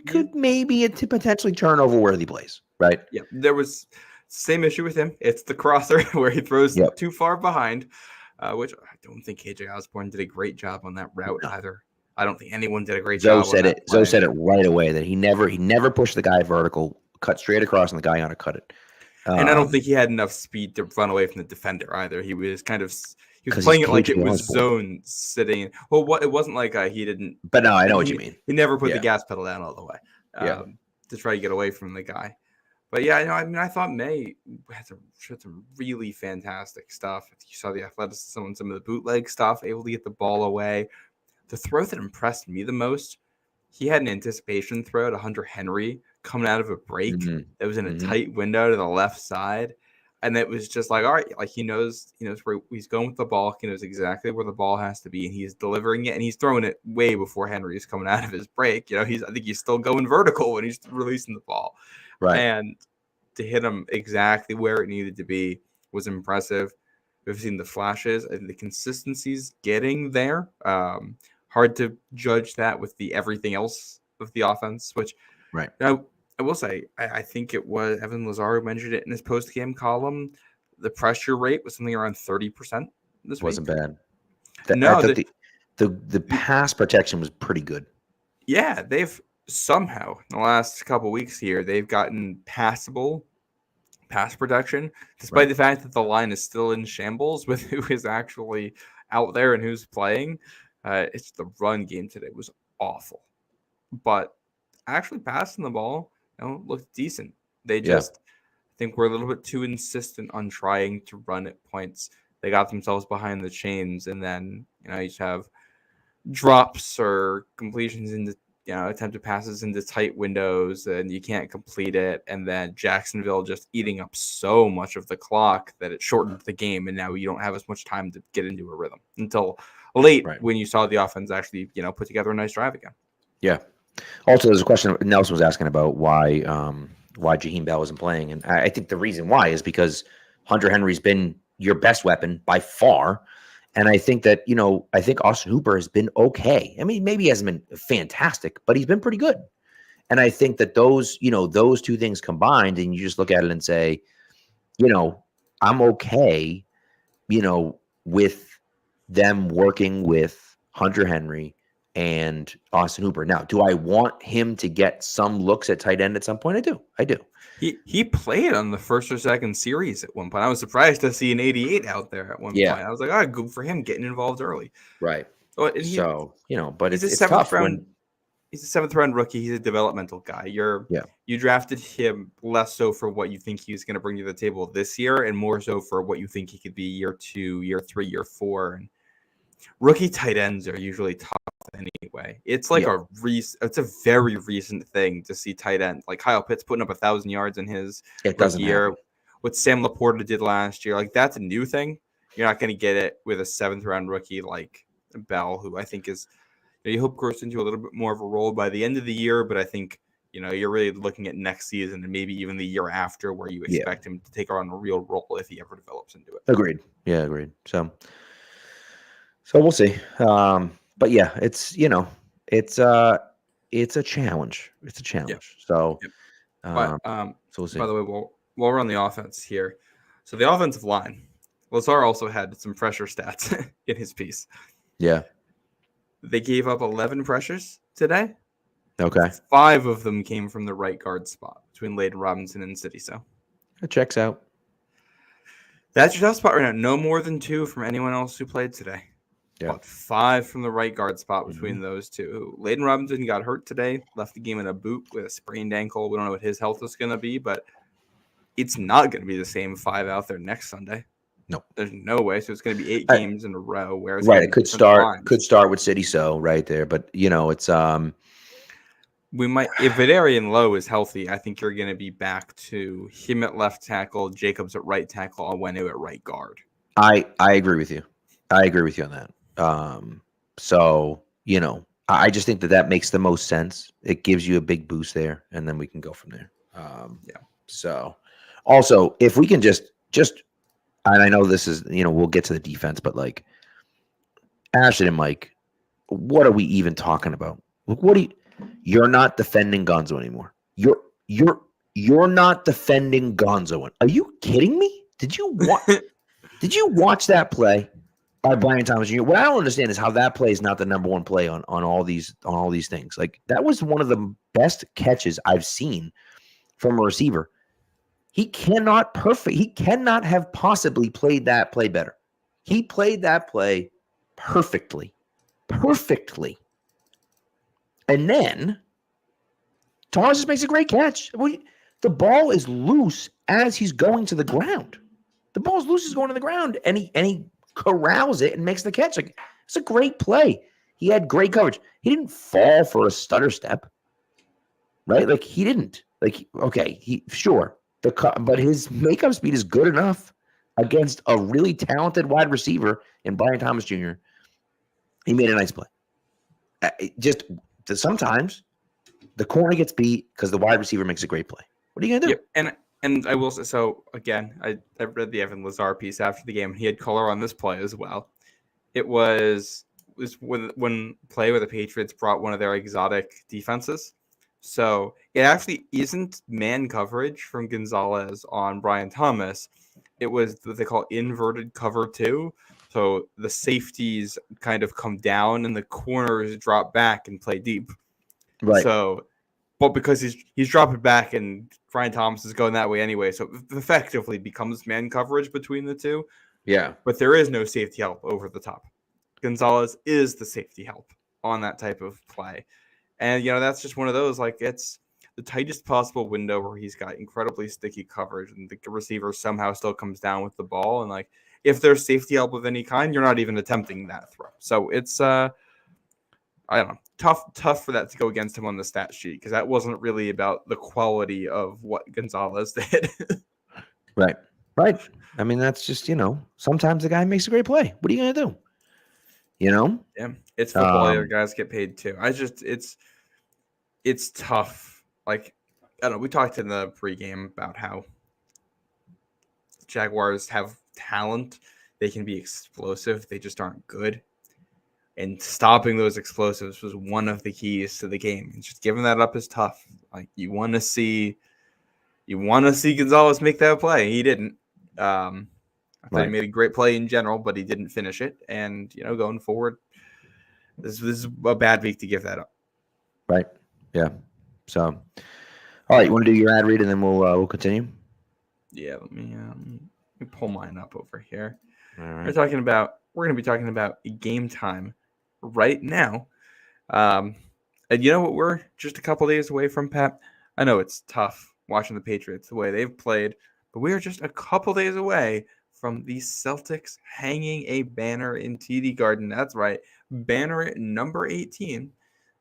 could maybe a potentially turnover worthy plays, right? Yeah, there was same issue with him. It's the crosser where he throws too far behind, which I don't think KJ Osborne did a great job on that route either. I don't think anyone did a great job. Zoe said it right away that he never pushed the guy vertical, cut straight across, and the guy undercut it. And I don't think he had enough speed to run away from the defender either. He was playing it like it was zone sitting. Well, it wasn't like he didn't. But no, I know what you mean. He never put the gas pedal down all the way to try to get away from the guy. But yeah, I thought May had some really fantastic stuff. You saw the athleticism and some of the bootleg stuff, able to get the ball away. The throw that impressed me the most, he had an anticipation throw to Hunter Henry coming out of a break that was in a tight window to the left side. And it was just like, all right, like he knows where he's going with the ball. He knows exactly where the ball has to be, and he's delivering it, and he's throwing it way before Henry is coming out of his break. I think he's still going vertical when he's releasing the ball. Right. And to hit him exactly where it needed to be was impressive. We've seen the flashes and the consistency's getting there. Hard to judge that with the everything else of the offense, which I will say, I think it was Evan Lazaro mentioned it in his post-game column. The pressure rate was something around 30% this week. Wasn't bad. The pass protection was pretty good. Yeah, they've somehow in the last couple of weeks here, they've gotten passable pass protection, despite the fact that the line is still in shambles with who is actually out there and who's playing. It's the run game today was awful. But actually passing the ball, looked decent. They just think we're a little bit too insistent on trying to run at points. They got themselves behind the chains, and then you just have drops or completions into attempted passes into tight windows, and you can't complete it. And then Jacksonville just eating up so much of the clock that it shortened the game, and now you don't have as much time to get into a rrhythm until late when you saw the offense actually put together a nice drive again. Yeah. Also, there's a question Nelson was asking about why Jaheim Bell wasn't playing, and I think the reason why is because Hunter Henry's been your best weapon by far. And I think that, I think Austin Hooper has been okay. I mean, maybe he hasn't been fantastic, but he's been pretty good. And I think that those two things combined, and you just look at it and say, I'm okay, with them working with Hunter Henry and Austin Hooper. Now, do I want him to get some looks at tight end at some point? I do. He played on the first or second series at one point. I was surprised to see an 88 out there at one point. I was like, good for him getting involved early. Right. But it's tough when he's a 7th round rookie. He's a developmental guy. You drafted him less so for what you think he's going to bring to the table this year, and more so for what you think he could be year 2, year 3, year 4. And rookie tight ends are usually tough anyway. It's like it's a very recent thing to see tight end like Kyle Pitts putting up 1,000 yards in his year. Happen. What Sam Laporta did last year, like that's a new thing. You're not going to get it with a 7th round rookie like Bell, who I think is. You hope grows into a little bit more of a role by the end of the year, but I think you're really looking at next season and maybe even the year after, where you expect him to take on a real role if he ever develops into it. Agreed. Yeah, agreed. So we'll see. But yeah, it's it's a challenge. It's a challenge. Yep. So, so we'll see. By the way, while we're on the offense here, so the offensive line, Lazar also had some pressure stats in his piece. Yeah. They gave up 11 pressures today. Okay. 5 of them came from the right guard spot between Layden Robinson and Sidiso. It checks out. That's your tough spot right now. No more than 2 from anyone else who played today. Yeah. But 5 from the right guard spot between those two. Layden Robinson got hurt today, left the game in a boot with a sprained ankle. We don't know what his health is going to be, but it's not going to be the same 5 out there next Sunday. No, there's no way. So it's going to be 8 games in a row. Where it could start with Sidiso right there, but it's we might if Vidarian Lowe is healthy. I think you're going to be back to him at left tackle, Jacobs at right tackle, Onwenu at right guard. I agree with you. I agree with you on that. So I just think that makes the most sense. It gives you a big boost there, and then we can go from there. So also if we can just. And I know this is, we'll get to the defense, but like Ashton and Mike, what are we even talking about? You're not defending Gonzo anymore. You're not defending Gonzo. Are you kidding me? Did you watch that play by Brian Thomas Jr.? What I don't understand is how that play is not the number 1 play on all these things. Like that was one of the best catches I've seen from a receiver. He cannot have possibly played that play better. He played that play perfectly. And then Thomas just makes a great catch. The ball is loose as he's going to the ground. The ball is loose as going to the ground, and he corrals it and makes the catch. Like it's a great play. He had great coverage. He didn't fall for a stutter step, right? Like he didn't. Like sure. But his makeup speed is good enough against a really talented wide receiver in Brian Thomas Jr. He made a nice play. Sometimes the corner gets beat because the wide receiver makes a great play. What are you gonna do? Yep. And I will say, so again, I read the Evan Lazar piece after the game. He had color on this play as well. It was when play where the Patriots brought one of their exotic defenses. So it actually isn't man coverage from Gonzalez on Brian Thomas. It was what they call inverted cover 2. So the safeties kind of come down and the corners drop back and play deep. Right. So, but because he's dropping back and Brian Thomas is going that way anyway, so it effectively becomes man coverage between the two. Yeah. But there is no safety help over the top. Gonzalez is the safety help on that type of play. And, that's just one of those, like, it's the tightest possible window where he's got incredibly sticky coverage and the receiver somehow still comes down with the ball. And, like, if there's safety help of any kind, you're not even attempting that throw. So it's, I don't know, tough for that to go against him on the stat sheet because that wasn't really about the quality of what Gonzalez did. Right. I mean, that's just, sometimes the guy makes a great play. What are you going to do? Yeah, it's football. The other guys get paid too. It's tough. Like, I don't know. We talked in the pregame about how Jaguars have talent. They can be explosive. They just aren't good. And stopping those explosives was one of the keys to the game. And just giving that up is tough. Like you want to see Gonzalez make that play. He didn't. I thought he made a great play in general, but he didn't finish it. And going forward, this is a bad week to give that up. Right. Yeah. So, all right, you want to do your ad read and then we'll continue. Yeah. Let me pull mine up over here. All right. We're going to be talking about game time right now. And you know what? We're just a couple days away from, Pat. I know it's tough watching the Patriots the way they've played, but we are just a couple days away from the Celtics hanging a banner in TD Garden. That's right, banner number 18.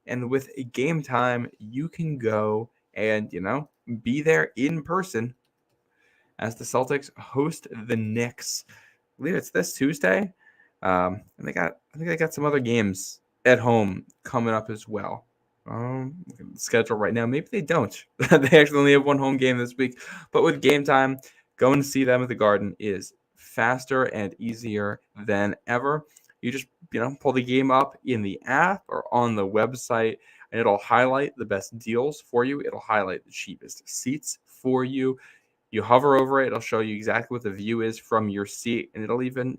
And with a game time, you can go and, be there in person as the Celtics host the Knicks. I believe it's this Tuesday. And I think they got some other games at home coming up as well. Schedule right now. Maybe they don't. They actually only have one home game this week. But with game time, going to see them at the Garden is faster and easier than ever. You just pull the game up in the app or on the website, and it'll highlight the best deals for you. It'll highlight the cheapest seats for you. You hover over it, it'll show you exactly what the view is from your seat, and it'll even,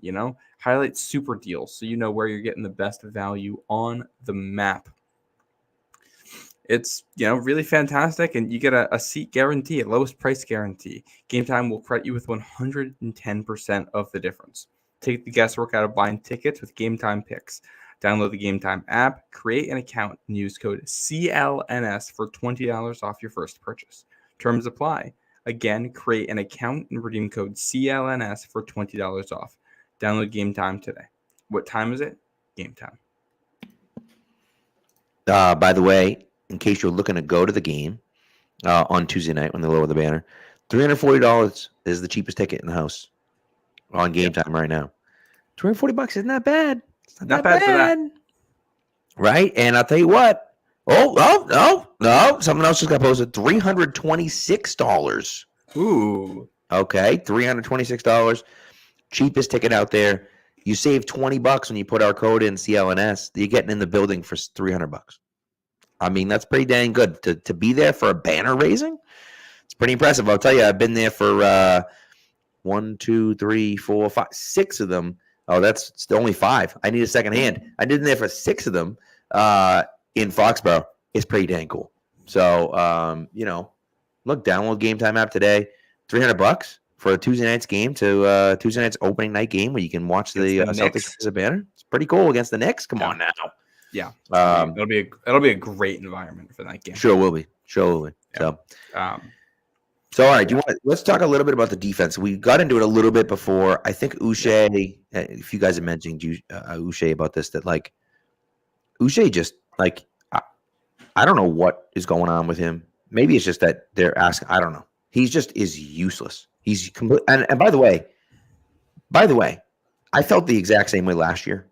highlight super deals so you know where you're getting the best value on the map. It's, really fantastic, and you get a seat guarantee, a lowest price guarantee. Game Time will credit you with 110% of the difference. Take the guesswork out of buying tickets with Game Time Picks. Download the Game Time app, create an account, and use code CLNS for $20 off your first purchase. Terms apply. Again, create an account and redeem code CLNS for $20 off. Download Game Time today. What time is it? Game Time. By the way, in case you're looking to go to the game on Tuesday night when they lower the banner, $340 is the cheapest ticket in the house on Game Time right now. $240 isn't that bad. It's not that bad for that. Right? And I'll tell you what. Oh, no. Something else just got posted. $326. Ooh. Okay, $326. Cheapest ticket out there. You save $20 when you put our code in CLNS. You're getting in the building for $300. I mean, that's pretty dang good. To be there for a banner raising, it's pretty impressive. I'll tell you, I've been there for 1, 2, 3, 4, 5, 6 of them. Oh, that's only 5. I need a second hand. I did there for 6 of them in Foxborough. It's pretty dang cool. So, look, download Game Time app today. $300 for a Tuesday night's game to Tuesday night's opening night game where you can watch the Celtics as a banner. It's pretty cool against the Knicks. Come on now. Yeah, it'll be a great environment for that game. Sure will be. Yeah. So all right, let's talk a little bit about the defense. We got into it a little bit before. I think Uche, if you guys have mentioned Uche about this, that like Uche just like I don't know what is going on with him. Maybe it's just that they're asking. I don't know. He just is useless. He's complete. And by the way, I felt the exact same way last year.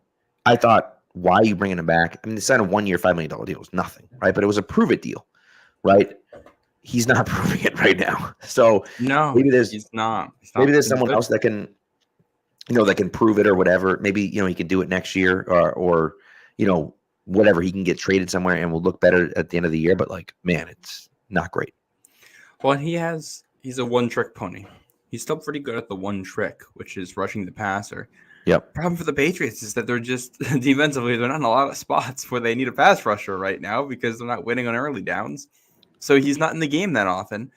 I thought, why are you bringing him back? I mean, they signed a 1-year, $5 million deal. It was nothing, right? But it was a prove it deal, right? He's not proving it right now. So no, maybe he's not. Maybe there's someone else that can, that can prove it or whatever. Maybe, he can do it next year or whatever. He can get traded somewhere and will look better at the end of the year. But like, man, it's not great. Well, he's a one-trick pony. He's still pretty good at the one trick, which is rushing the passer. Yep. Problem for the Patriots is that they're just defensively, they're not in a lot of spots where they need a pass rusher right now because they're not winning on early downs. So he's not in the game that often.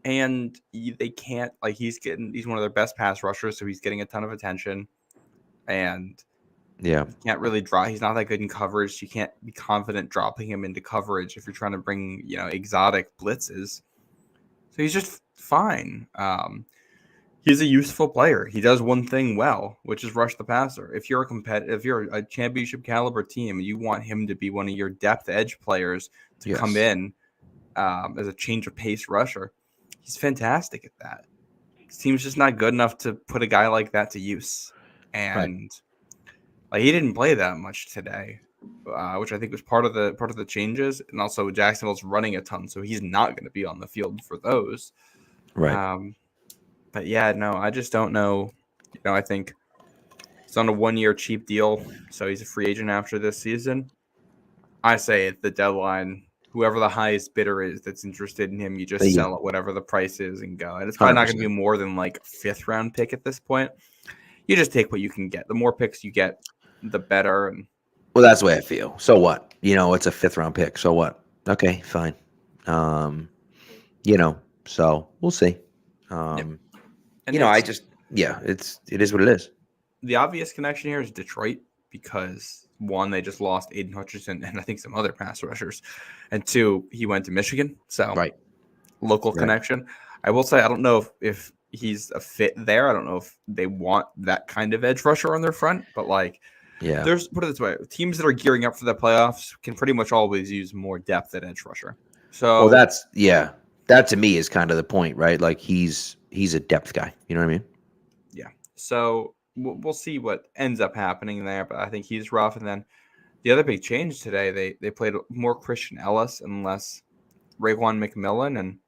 And they can't, like, he's one of their best pass rushers, so he's getting a ton of attention. And can't really draw. He's not that good in coverage. You can't be confident dropping him into coverage if you're trying to bring, exotic blitzes. So he's just fine. He's a useful player. He does one thing well, which is rush the passer. If you're a championship caliber team and you want him to be one of your depth edge players to come in as a change of pace rusher, he's fantastic at that. His team's just not good enough to put a guy like that to use. And he didn't play that much today, which I think was part of the changes. And also Jacksonville's running a ton, so he's not going to be on the field for those. Right. But yeah, no, I just don't know I think he's on a 1-year cheap deal, so he's a free agent after this season. I say at the deadline, whoever the highest bidder is that's interested in him, you just sell it whatever the price is and go. And it's probably not going to be more than like a 5th-round pick at this point. You just take what you can get. The more picks you get, the better. And well, that's the way I feel. So what? It's a 5th-round pick. So what? Okay, fine. So we'll see. And it is what it is. The obvious connection here is Detroit because, 1, they just lost Aiden Hutchinson and I think some other pass rushers. And 2, he went to Michigan. So local connection. I will say I don't know if he's a fit there. I don't know if they want that kind of edge rusher on their front. But, there's, put it this way, teams that are gearing up for the playoffs can pretty much always use more depth at edge rusher. So that to me is kind of the point, right? Like he's a depth guy. You know what I mean? Yeah. So we'll see what ends up happening there, but I think he's rough. And then the other big change today, they played more Christian Ellis and less Raekwon McMillan, and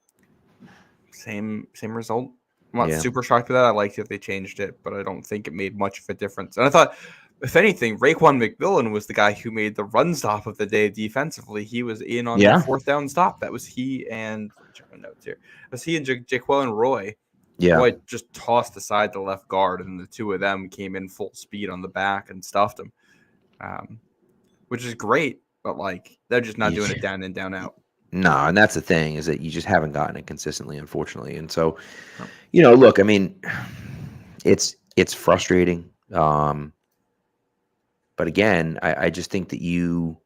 same result. I'm not super shocked with that. I liked that they changed it, but I don't think it made much of a difference. And I thought, if anything, Raekwon McMillan was the guy who made the run stop of the day defensively. He was in on the 4th down stop. That was he and check my notes here. It was he and Jaquelin Roy. Yeah. Roy just tossed aside the left guard, and the two of them came in full speed on the back and stuffed him, which is great. But they're just not doing it down in, down out. No, and that's the thing is that you just haven't gotten it consistently, unfortunately. And so, look, I mean, it's frustrating. But again, I just think that you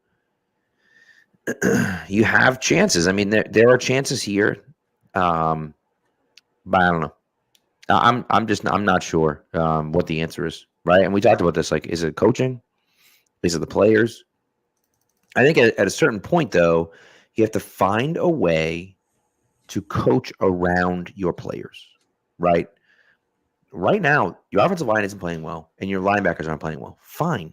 have chances. I mean, there are chances here, but I don't know. I'm not sure what the answer is, right? And we talked about this. Is it coaching? Is it the players? I think at a certain point, though, you have to find a way to coach around your players, right? Right now, your offensive line isn't playing well, and your linebackers aren't playing well. Fine.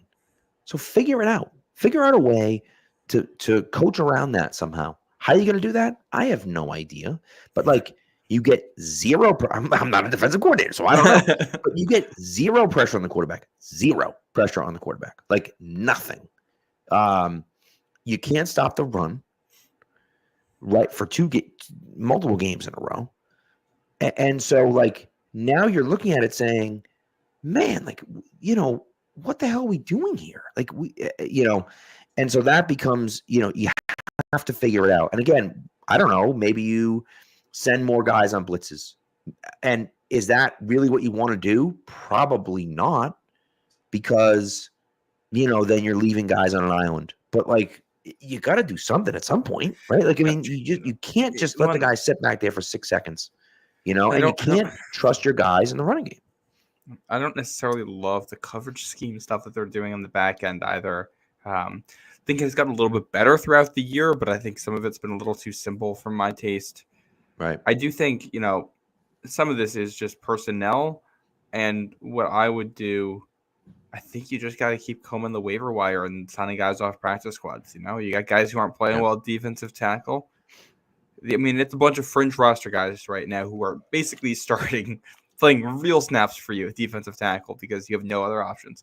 So figure it out. Figure out a way to coach around that somehow. How are you going to do that? I have no idea. But you get zero. I'm not a defensive coordinator, so I don't know. But you get zero pressure on the quarterback. Zero pressure on the quarterback. Nothing. You can't stop the run. Right, for multiple games in a row. And so now you're looking at it saying, man, what the hell are we doing here? And so that becomes, you have to figure it out. And again, I don't know, maybe you send more guys on blitzes. And is that really what you want to do? Probably not, because, then you're leaving guys on an island. But you got to do something at some point, right? You can't just let the guy sit back there for 6 seconds, and you can't trust your guys in the running game. I don't necessarily love the coverage scheme stuff that they're doing on the back end either. I think it's gotten a little bit better throughout the year, but I think some of it's been a little too simple for my taste. Right. I do think, some of this is just personnel, and what I would do, I think you just got to keep combing the waiver wire and signing guys off practice squads. You got guys who aren't playing well at defensive tackle. I mean, it's a bunch of fringe roster guys right now who are basically playing real snaps for you at defensive tackle because you have no other options.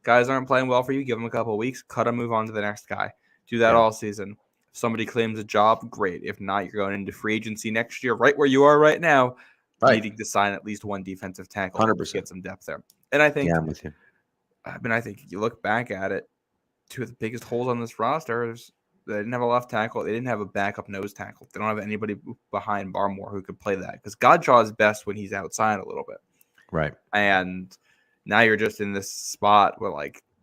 Guys aren't playing well for you. Give them a couple of weeks, cut them, move on to the next guy. Do that all season. If somebody claims a job, great. If not, you're going into free agency next year, right where you are right now, needing to sign at least one defensive tackle 100%. to get some depth there. And I think, I'm with you. I think if you look back at it, two of the biggest holes on this roster is they didn't have a left tackle. They didn't have a backup nose tackle. They don't have anybody behind Barmore who could play that, because Godshaw is best when he's outside a little bit. Right. And now you're just in this spot where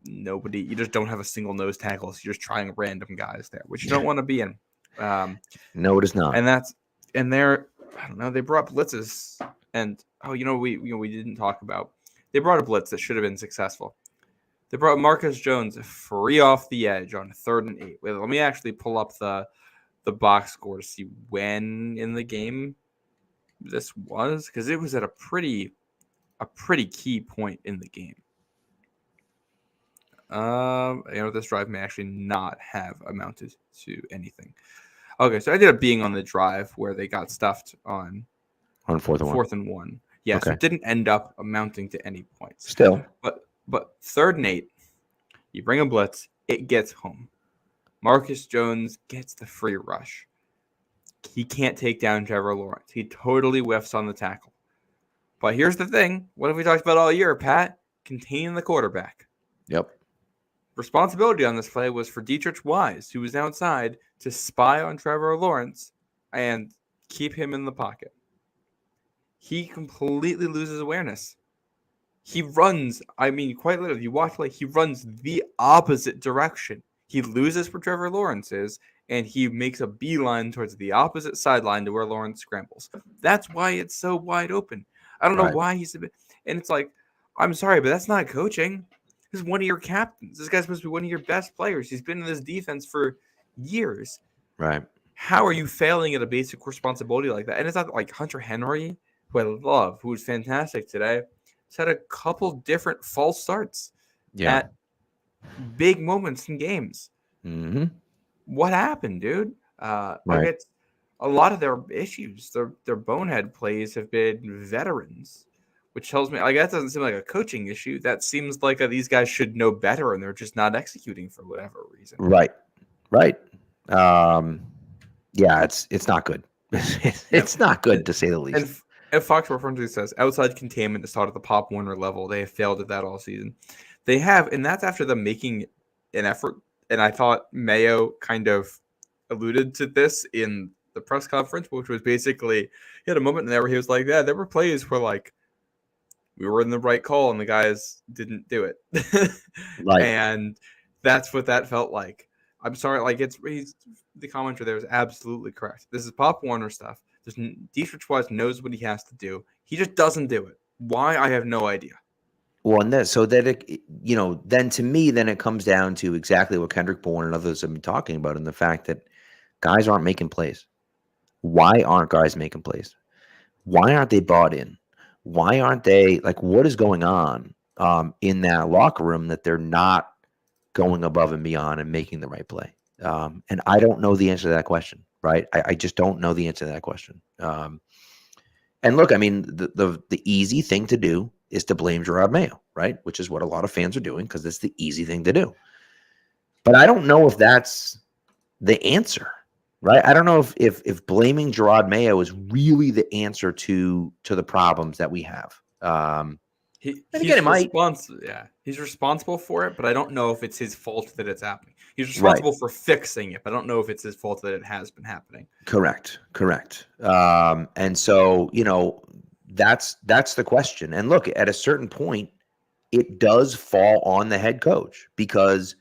you just don't have a single nose tackle. So you're just trying random guys there, which you don't want to be in. No, it is not. And they're, I don't know, they brought blitzes, and we didn't talk about. They brought a blitz that should have been successful. They brought Marcus Jones free off the edge on 3rd and 8. Wait, let me actually pull up the box score to see when in the game this was, because it was at a pretty key point in the game. This drive may actually not have amounted to anything. Okay, so I ended up being on the drive where they got stuffed on 4th and 1. 4th and 1. Yeah, so Okay. it didn't end up amounting to any points. Still. But 3rd and 8, you bring a blitz, it gets home. Marcus Jones gets the free rush. He can't take down Trevor Lawrence. He totally whiffs on the tackle. But here's the thing. What have we talked about all year, Pat? Contain the quarterback. Yep. Responsibility on this play was for Dietrich Wise, who was outside, to spy on Trevor Lawrence and keep him in the pocket. He completely loses awareness. He runs, quite literally, you watch play, he runs the opposite direction. He loses where Trevor Lawrence is, and he makes a beeline towards the opposite sideline to where Lawrence scrambles. That's why it's so wide open. I don't know why he's and it's like, I'm sorry, but that's not coaching. This is one of your captains. This guy's supposed to be one of your best players. He's been in this defense for years. Right. How are you failing at a basic responsibility like that? And it's not like Hunter Henry, who I love, who was fantastic today, has had a couple different false starts at big moments in games. Mm-hmm. What happened, dude? It's a lot of their issues, their bonehead plays have been veterans, which tells me that doesn't seem like a coaching issue. That seems like these guys should know better, and they're just not executing for whatever reason. Right. Yeah, it's not good. It's not good, to say the least. And Fox reference says outside containment is taught at the Pop Warner level. They have failed at that all season. They have, and that's after them making an effort. And I thought Mayo kind of alluded to this in the press conference, which was basically he had a moment in there where he was like, "Yeah, there were plays where we were in the right call and the guys didn't do it." Right. And that's what that felt like. I'm sorry, the commenter there is absolutely correct. This is Pop Warner stuff. Dietrich Wise knows what he has to do. He just doesn't do it. Why? I have no idea. Well, and then to me, it comes down to exactly what Kendrick Bourne and others have been talking about, and the fact that guys aren't making plays. Why aren't guys making plays? Why aren't they bought in? Why aren't they what is going on in that locker room that they're not going above and beyond and making the right play? And I don't know the answer to that question, right? I just don't know the answer to that question. And look, the easy thing to do is to blame Gerard Mayo, right? Which is what a lot of fans are doing because it's the easy thing to do. But I don't know if that's the answer, right? I don't know if blaming Gerard Mayo is really the answer to the problems that we have. He's responsible for it, but I don't know if it's his fault that it's happening. He's responsible for fixing it, but I don't know if it's his fault that it has been happening. Correct. And so, that's the question. And look, at a certain point, it does fall on the head coach because,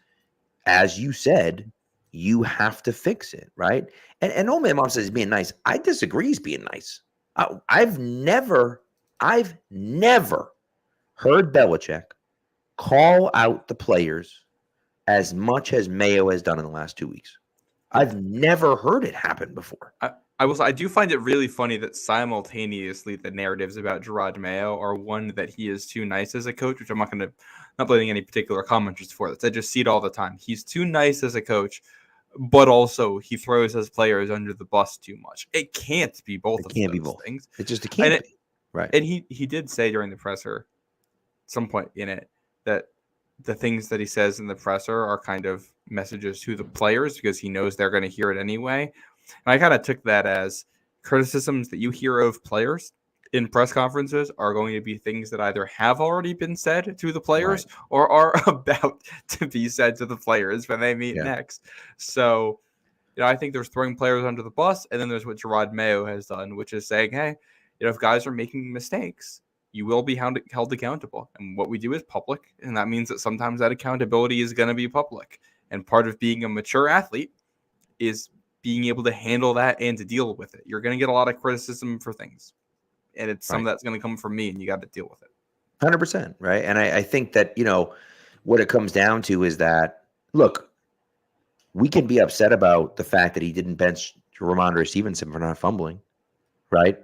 as you said, you have to fix it, right? And Old Man Mom says he's being nice. I disagree. He's being nice. I've never heard Belichick call out the players as much as Mayo has done in the last 2 weeks. I've never heard it happen before. I do find it really funny that simultaneously the narratives about Gerard Mayo are one that he is too nice as a coach, which I'm not blaming any particular commenters for this. I just see it all the time. He's too nice as a coach, but also he throws his players under the bus too much. It can't be both of those things. It can't be. Right. And he did say during the presser, some point in it, that the things that he says in the presser are kind of messages to the players because he knows they're going to hear it anyway. And I kind of took that as criticisms that you hear of players in press conferences are going to be things that either have already been said to the players or are about to be said to the players when they meet next. So, I think there's throwing players under the bus, and then there's what Gerard Mayo has done, which is saying, hey, if guys are making mistakes, you will be held accountable. And what we do is public, and that means that sometimes that accountability is going to be public. And part of being a mature athlete is being able to handle that and to deal with it. You're going to get a lot of criticism for things, and it's some of that's going to come from me, and you got to deal with it. 100%, right? And I think that, what it comes down to is that, look, we can be upset about the fact that he didn't bench Ramondre Stevenson for not fumbling, right?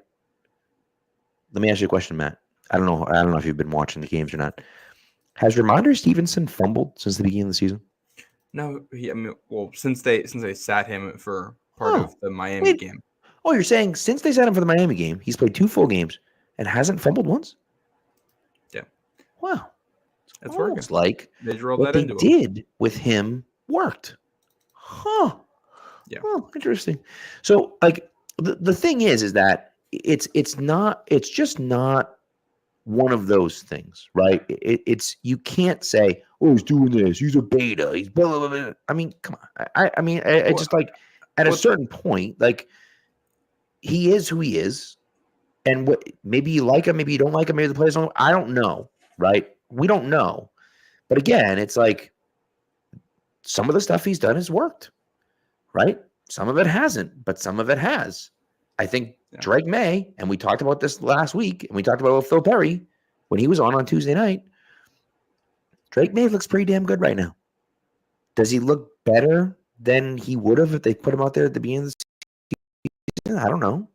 Let me ask you a question, Matt. I don't know if you've been watching the games or not. Has Ramondre Stevenson fumbled since the beginning of the season? No, since they sat him for part of the Miami game. Oh, you're saying since they sat him for the Miami game, he's played 2 full games and hasn't fumbled once. Yeah. Wow. That's Almost working. like They drove what that they into him. did with him worked. Huh. Yeah. Oh, interesting. So, like, the thing is that it's just not one of those things, right? It's you can't say, oh, he's doing this, he's a beta, he's blah, blah, blah. I mean, come on. I just like at a certain point, like he is who he is, and what maybe you like him, maybe you don't like him, maybe the players don't. I don't know, right? We don't know, but again, it's like some of the stuff he's done has worked, right? Some of it hasn't, but some of it has. I think Drake May, and we talked about this last week, and we talked about Phil Perry when he was on Tuesday night. Drake May looks pretty damn good right now. Does he look better than he would have if they put him out there at the beginning of the season? I don't know.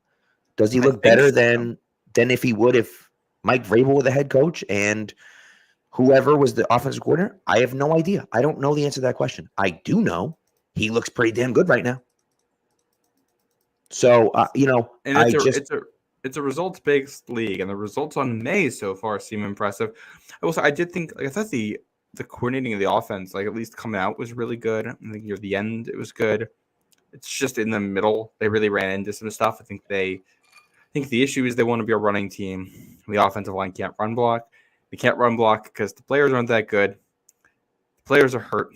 Does he look better than if he would if Mike Vrabel were the head coach and whoever was the offensive coordinator? I have no idea. I don't know the answer to that question. I do know he looks pretty damn good right now. So, and it's a results-based league, and the results on May so far seem impressive. I did think, I thought the coordinating of the offense, like at least coming out, was really good. I think near the end it was good. It's just in the middle they really ran into some stuff. I think the issue is they want to be a running team. The offensive line can't run block. They can't run block because the players aren't that good. The players are hurt.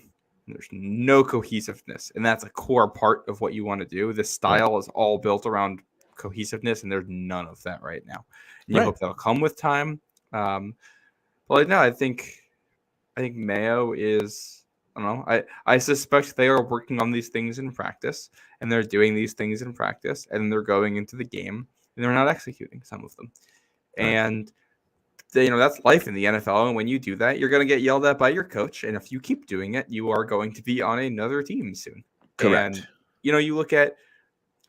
There's no cohesiveness, and that's a core part of what you want to do. This style is all built around cohesiveness, and there's none of that right now. And you hope that'll come with time. But no, I think Mayo is, I don't know, I suspect they are working on these things in practice, and they're doing these things in practice, and they're going into the game, and they're not executing some of them. And that's life in the NFL. And when you do that, you're going to get yelled at by your coach. And if you keep doing it, you are going to be on another team soon. Correct. And, you look at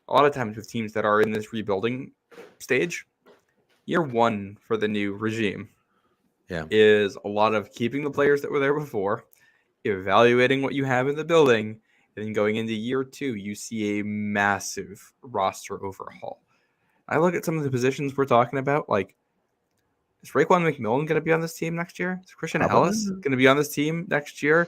a lot of times with teams that are in this rebuilding stage, year one for the new regime is a lot of keeping the players that were there before, evaluating what you have in the building, and then going into year two, you see a massive roster overhaul. I look at some of the positions we're talking about, like, is Raekwon McMillan going to be on this team next year? Is Christian Ellis going to be on this team next year?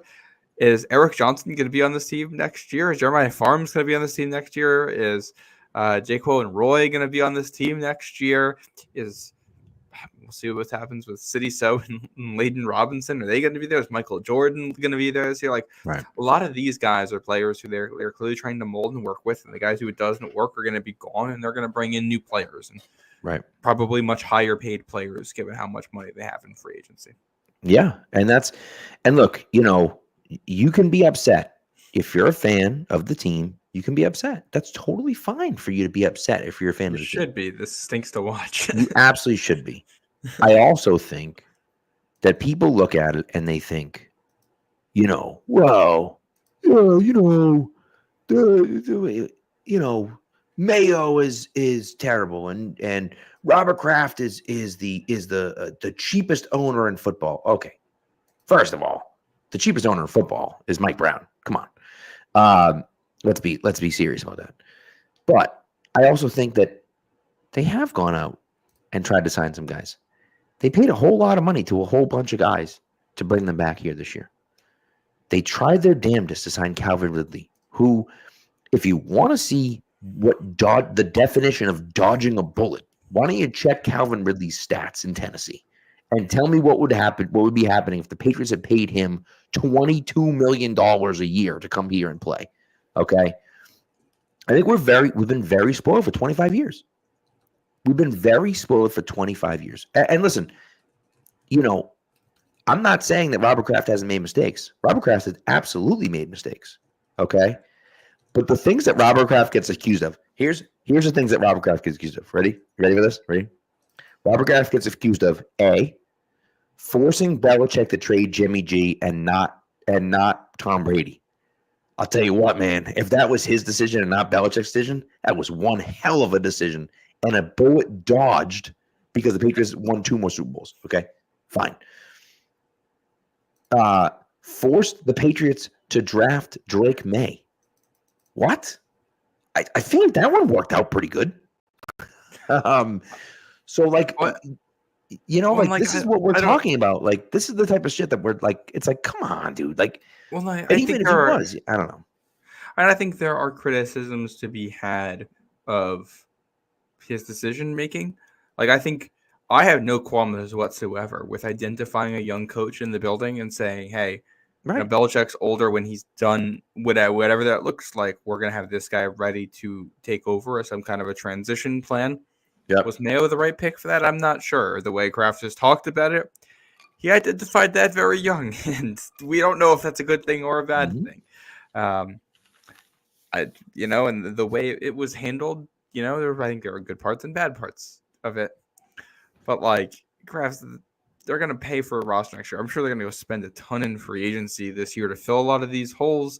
Is Eric Johnson going to be on this team next year? Is Jeremiah Farms going to be on this team next year? Is Jaquo and Roy going to be on this team next year? We'll see what happens with City So and Layden Robinson. Are they going to be there? Is Michael Jordan going to be there this year? Like, a lot of these guys are players who they're clearly trying to mold and work with, and the guys who it doesn't work are going to be gone, and they're going to bring in new players. And probably much higher paid players given how much money they have in free agency. Yeah. And look, you can be upset if you're a fan of the team. You can be upset. That's totally fine for you to be upset if you're a fan of the team. Should be. This stinks to watch. You absolutely should be. I also think that people look at it and they think, Mayo is terrible, and Robert Kraft is the cheapest owner in football. Okay, first of all, the cheapest owner in football is Mike Brown. Come on, let's be serious about that. But I also think that they have gone out and tried to sign some guys. They paid a whole lot of money to a whole bunch of guys to bring them back here this year. They tried their damnedest to sign Calvin Ridley, who, if you want to see the definition of dodging a bullet, why don't you check Calvin Ridley's stats in Tennessee and tell me what would be happening if the Patriots had paid him $22 million a year to come here and play. Okay. I think we've been very spoiled for 25 years. We've been very spoiled for 25 years. And listen, I'm not saying that Robert Kraft hasn't made mistakes. Robert Kraft has absolutely made mistakes. Okay. But the things that Robert Kraft gets accused of, here's the things that Robert Kraft gets accused of. Ready? You ready for this? Ready? Robert Kraft gets accused of A, forcing Belichick to trade Jimmy G and not Tom Brady. I'll tell you what, man, if that was his decision and not Belichick's decision, that was one hell of a decision and a bullet dodged because the Patriots won 2 more Super Bowls. Okay, fine. Forced the Patriots to draft Drake May. What? I feel like that one worked out pretty good. So like, What? like Like this is what we're I don't. talking about. Like this is the type of shit that we're like. It's like, come on, dude. Like, Well, and I even think if he there are. was, I don't know. And I think there are criticisms to be had of his decision making. Like I think I have no qualms whatsoever with identifying a young coach in the building and saying, "Hey, Right. Belichick's older when he's done whatever that looks like. We're gonna have this guy ready to take over as some kind of a transition plan." Yep. Was Mayo the right pick for that? I'm not sure. The way Kraft has talked about it, he identified that very young, and we don't know if that's a good thing or a bad thing. And the way it was handled, I think there were good parts and bad parts of it. But like Kraft, they're going to pay for a roster next year. I'm sure they're going to go spend a ton in free agency this year to fill a lot of these holes.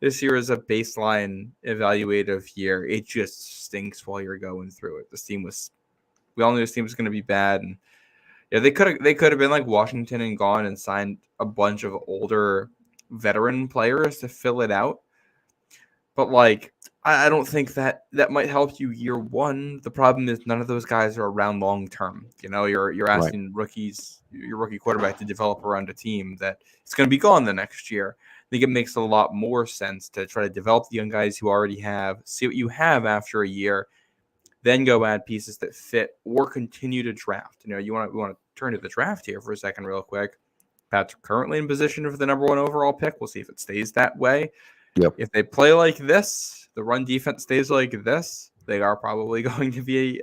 This year is a baseline evaluative year. It just stinks while you're going through it. We all knew this team was going to be bad, and they could have been like Washington and gone and signed a bunch of older veteran players to fill it out. But like, I don't think that might help you year one. The problem is none of those guys are around long term. You're asking your rookie quarterback to develop around a team that is going to be gone the next year. I think it makes a lot more sense to try to develop the young guys who already have, see what you have after a year, then go add pieces that fit or continue to draft. We want to turn to the draft here for a second real quick. Pat's currently in position for the number 1 overall pick. We'll see if it stays that way. Yep. If they play like this, the run defense stays like this, they are probably going to be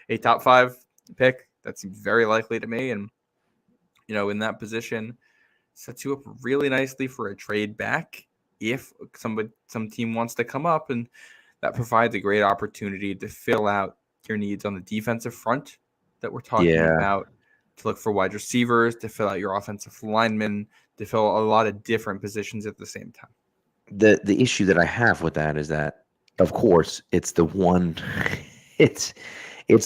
a top 5 pick. That seems very likely to me. And, in that position, sets you up really nicely for a trade back if some team wants to come up, and that provides a great opportunity to fill out your needs on the defensive front that we're talking about, to look for wide receivers, to fill out your offensive linemen, to fill a lot of different positions at the same time. The issue that I have with that is that, of course, it's the one it's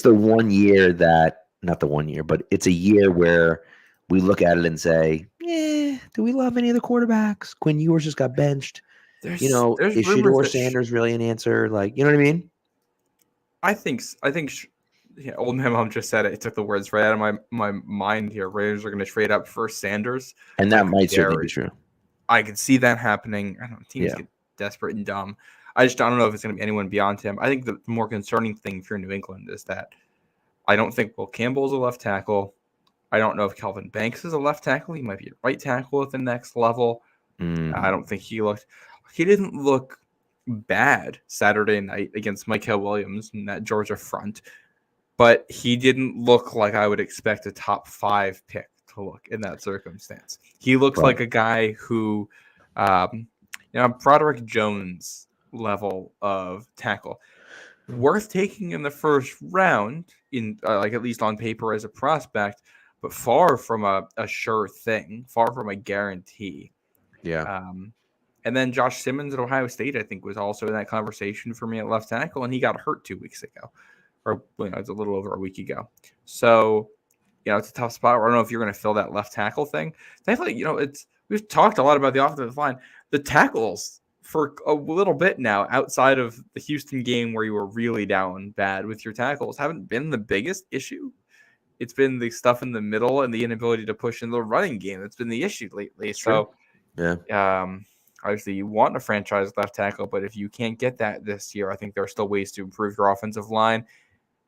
the 1 year that, not the 1 year, but it's a year where we look at it and say, do we love any of the quarterbacks? Quinn Ewers just got benched. There's is Shedeur Sanders really an answer? Like, you know what I mean? I think old man mom just said it. It took the words right out of my mind here. Raiders are going to trade up for Sanders. And that might certainly be true. I could see that happening. I don't know. Teams get desperate and dumb. I don't know if it's going to be anyone beyond him. I think the more concerning thing for New England is that I don't think Will Campbell is a left tackle. I don't know if Kelvin Banks is a left tackle. He might be a right tackle at the next level. I don't think he didn't look bad Saturday night against Micah Williams in that Georgia front, but he didn't look like I would expect a top 5 pick to look in that circumstance. He looks like a guy who, Broderick Jones level of tackle, worth taking in the first round, in like at least on paper as a prospect, but far from a sure thing, far from a guarantee. Yeah. And then Josh Simmons at Ohio State, I think, was also in that conversation for me at left tackle, and he got hurt 2 weeks ago, or it's a little over a week ago. So, it's a tough spot. I don't know if you're going to fill that left tackle thing. Definitely, we've talked a lot about the offensive line. The tackles for a little bit now, outside of the Houston game where you were really down bad with your tackles, haven't been the biggest issue. It's been the stuff in the middle and the inability to push in the running game that's been the issue lately. So, obviously you want a franchise left tackle, but if you can't get that this year, I think there are still ways to improve your offensive line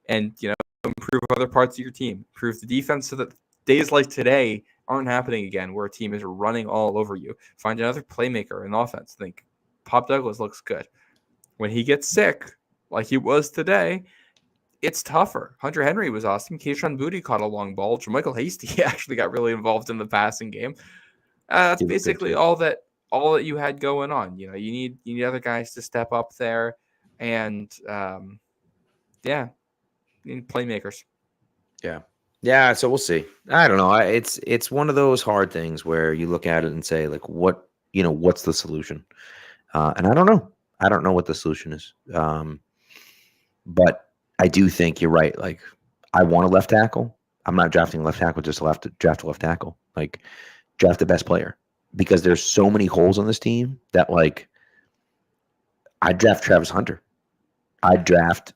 and, improve other parts of your team, improve the defense so that days like today aren't happening again, where a team is running all over you. Find another playmaker in offense. Think Pop Douglas looks good. When he gets sick, like he was today, it's tougher. Hunter Henry was awesome. Keyshawn Boutte caught a long ball. Jermichael Hasty actually got really involved in the passing game. That's basically all that you had going on. You need other guys to step up there, and you need playmakers. Yeah. So we'll see. I don't know. It's one of those hard things where you look at it and say, like, what's the solution? And I don't know. I don't know what the solution is. But I do think you're right. Like, I want a left tackle. I'm not drafting a left tackle just to draft a left tackle. Like, draft the best player, because there's so many holes on this team that, like, I'd draft Travis Hunter. I'd draft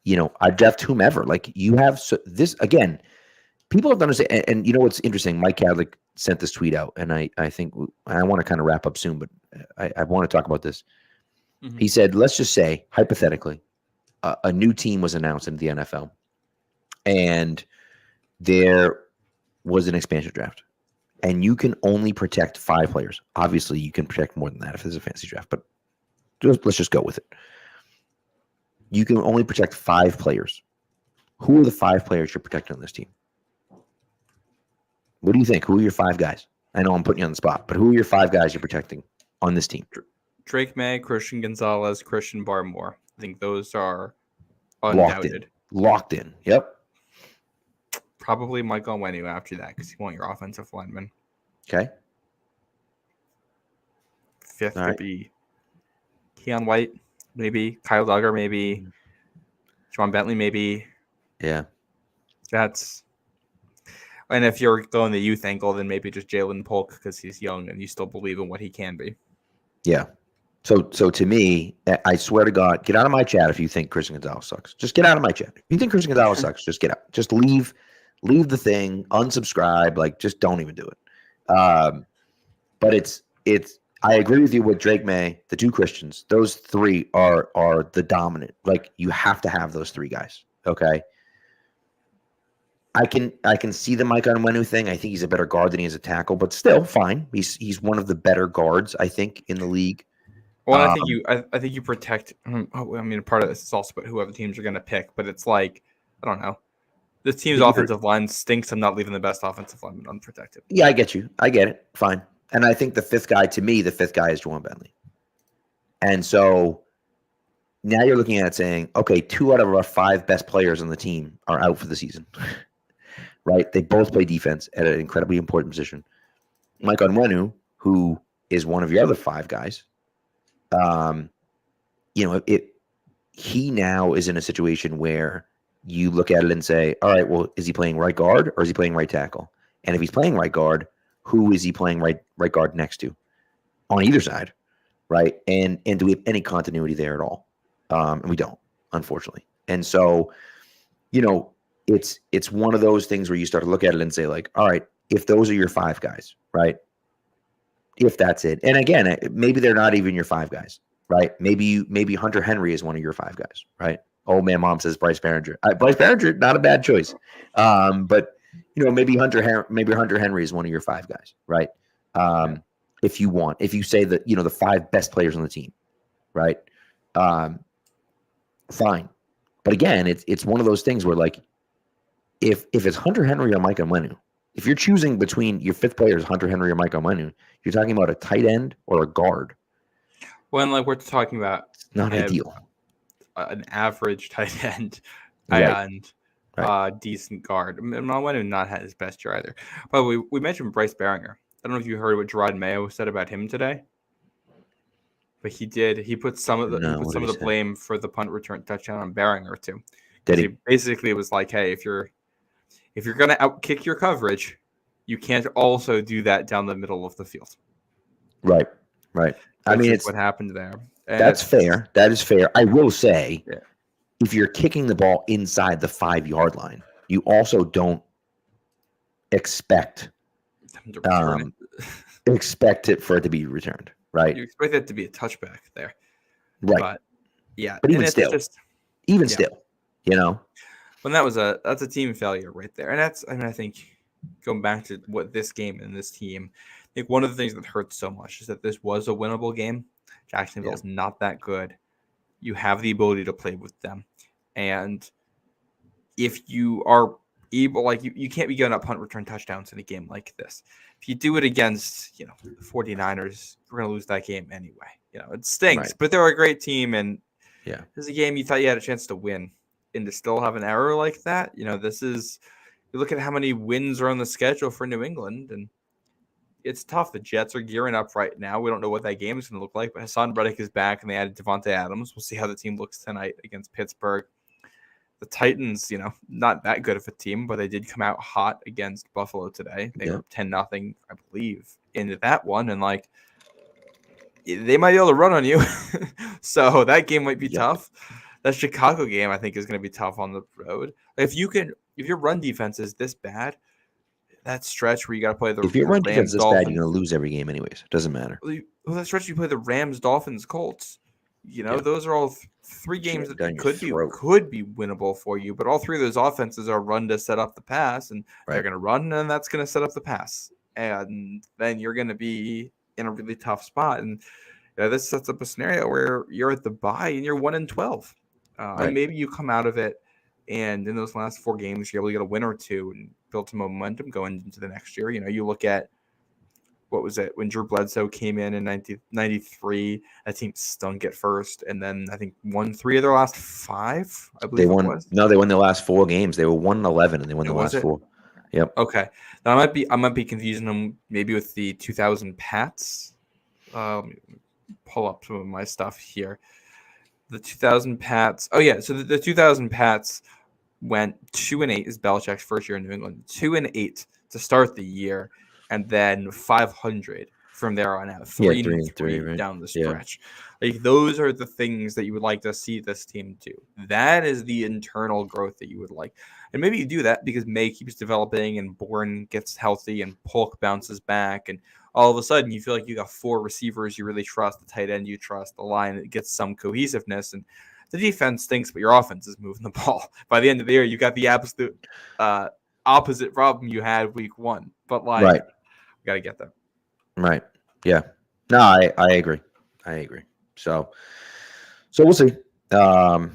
whomever. Like, you have this again. people have to understand, and you know what's interesting? Mike Cadlick sent this tweet out, and I think I want to kind of wrap up soon, but I want to talk about this. Mm-hmm. He said, let's just say, hypothetically, a new team was announced in the NFL, and there was an expansion draft, and you can only protect 5 players. Obviously, you can protect more than that if there's a fantasy draft, but let's just go with it. You can only protect 5 players. Who are the 5 players you're protecting on this team? What do you think? Who are your 5 guys? I know I'm putting you on the spot, but who are your 5 guys you're protecting on this team? Drake May, Christian Gonzalez, Christian Barmore. I think those are undoubted. Locked in. Yep. Probably Mike Onwenu after that because you want your offensive lineman. Okay. 5th would be Keon White, maybe. Kyle Duggar, maybe. John Bentley, maybe. Yeah. And if you're going the youth angle, then maybe just Jalen Polk because he's young and you still believe in what he can be. Yeah. So to me, I swear to God, get out of my chat if you think Christian Gonzalez sucks. Just get out of my chat. If you think Christian Gonzalez sucks, just get out. Just leave the thing, unsubscribe, like just don't even do it. But it's I agree with you with Drake May, the 2 Christians. Those 3 are the dominant. Like you have to have those 3 guys. Okay. I can see the Mike Onwenu thing. I think he's a better guard than he is a tackle, but still fine. He's one of the better guards, I think, in the league. Well, I think you protect. Part of this is also about who other teams are going to pick, but it's like I don't know. This team's offensive line stinks. I'm not leaving the best offensive lineman unprotected. Yeah, I get you. I get it. Fine. And I think the 5th guy is Juwan Bentley. And so now you're looking at it saying, okay, 2 out of our 5 best players on the team are out for the season. Right? They both play defense at an incredibly important position. Mike Onwenu, who is one of your other 5 guys, he now is in a situation where you look at it and say, all right, well, is he playing right guard or is he playing right tackle? And if he's playing right guard, who is he playing right guard next to on either side? Right. And do we have any continuity there at all? And we don't, unfortunately. And so, it's one of those things where you start to look at it and say like, all right, if those are your 5 guys, right? If that's it. And again, maybe they're not even your 5 guys, right? Maybe Hunter Henry is one of your 5 guys, right? Old man mom says Bryce Behringer. Bryce Behringer, not a bad choice. But maybe Hunter Henry is one of your 5 guys, right? If you say that, the 5 best players on the team, right? Fine. But again, it's one of those things where like, if it's Hunter Henry or Mike Onwenu, if you're choosing between your 5th players, Hunter Henry or Mike Onwenu, you're talking about a tight end or a guard. When we're talking about not ideal. An average tight end and decent guard. Onwenu not had his best year either. But we mentioned Bryce Behringer. I don't know if you heard what Gerard Mayo said about him today. But he did. He put some of the blame for the punt return touchdown on Behringer too. Did he basically was like, hey, if you're going to outkick your coverage, you can't also do that down the middle of the field. Right. It's what happened there. And that's fair. That is fair. I will say, if you're kicking the ball inside the 5-yard line, you also don't expect it for it to be returned. Right. You expect it to be a touchback there. Right. But even still, When that's a team failure right there. And I think going back to what this game and this team, I think one of the things that hurts so much is that this was a winnable game. Jacksonville's not that good. You have the ability to play with them. And if you are able, you can't be giving up punt return touchdowns in a game like this. If you do it against, the 49ers, we're going to lose that game anyway. It stinks, but they're a great team. And this is a game you thought you had a chance to win. And to still have an error like that, you look at how many wins are on the schedule for New England, and it's tough. The Jets are gearing up right now. We don't know what that game is going to look like, but Hassan Reddick is back, and they added Devontae Adams. We'll see how the team looks tonight against Pittsburgh. The Titans, not that good of a team, but they did come out hot against Buffalo today. They were 10-0, I believe, into that one, and they might be able to run on you. So that game might be tough. that Chicago game, I think, is going to be tough on the road. If your run defense is this bad, that stretch where you got to play the If your run defense Rams, is this bad, Dolphins, you're going to lose every game anyways. It doesn't matter. well, that stretch you play the Rams, Dolphins, Colts. Those are all three games that could be winnable for you. But all three of those offenses are run to set up the pass, and they're going to run, and that's going to set up the pass, and then you're going to be in a really tough spot. And this sets up a scenario where you're at the bye and you're 1-12, and maybe you come out of it, and in those last 4 games you're able to get a win or two and build some momentum going into the next year. You look at what was it when Drew Bledsoe came in 1993? That team stunk at first, and then I think won 3 of their last 5. I believe they won. No, they won their last 4 games. They were 1-11, and they won the last 4. Yep. Okay. Now I might be confusing them maybe with the 2000 Pats. Pull up some of my stuff here. The 2000 Pats. Oh yeah, so the 2000 Pats went 2-8 is Belichick's first year in New England. 2-8 to start the year, and then 500 from there on out. 3-3 right? Down the stretch. Yeah. Like those are the things that you would like to see this team do. That is the internal growth that you would like. And maybe you do that because May keeps developing and Bourne gets healthy and Polk bounces back, and all of a sudden you feel like you got 4 receivers you really trust, the tight end you trust, the line that gets some cohesiveness, and the defense stinks, but your offense is moving the ball. By the end of the year, you got the absolute opposite problem you had week 1. But we got to get there. Right. Yeah. No, I agree. So we'll see. All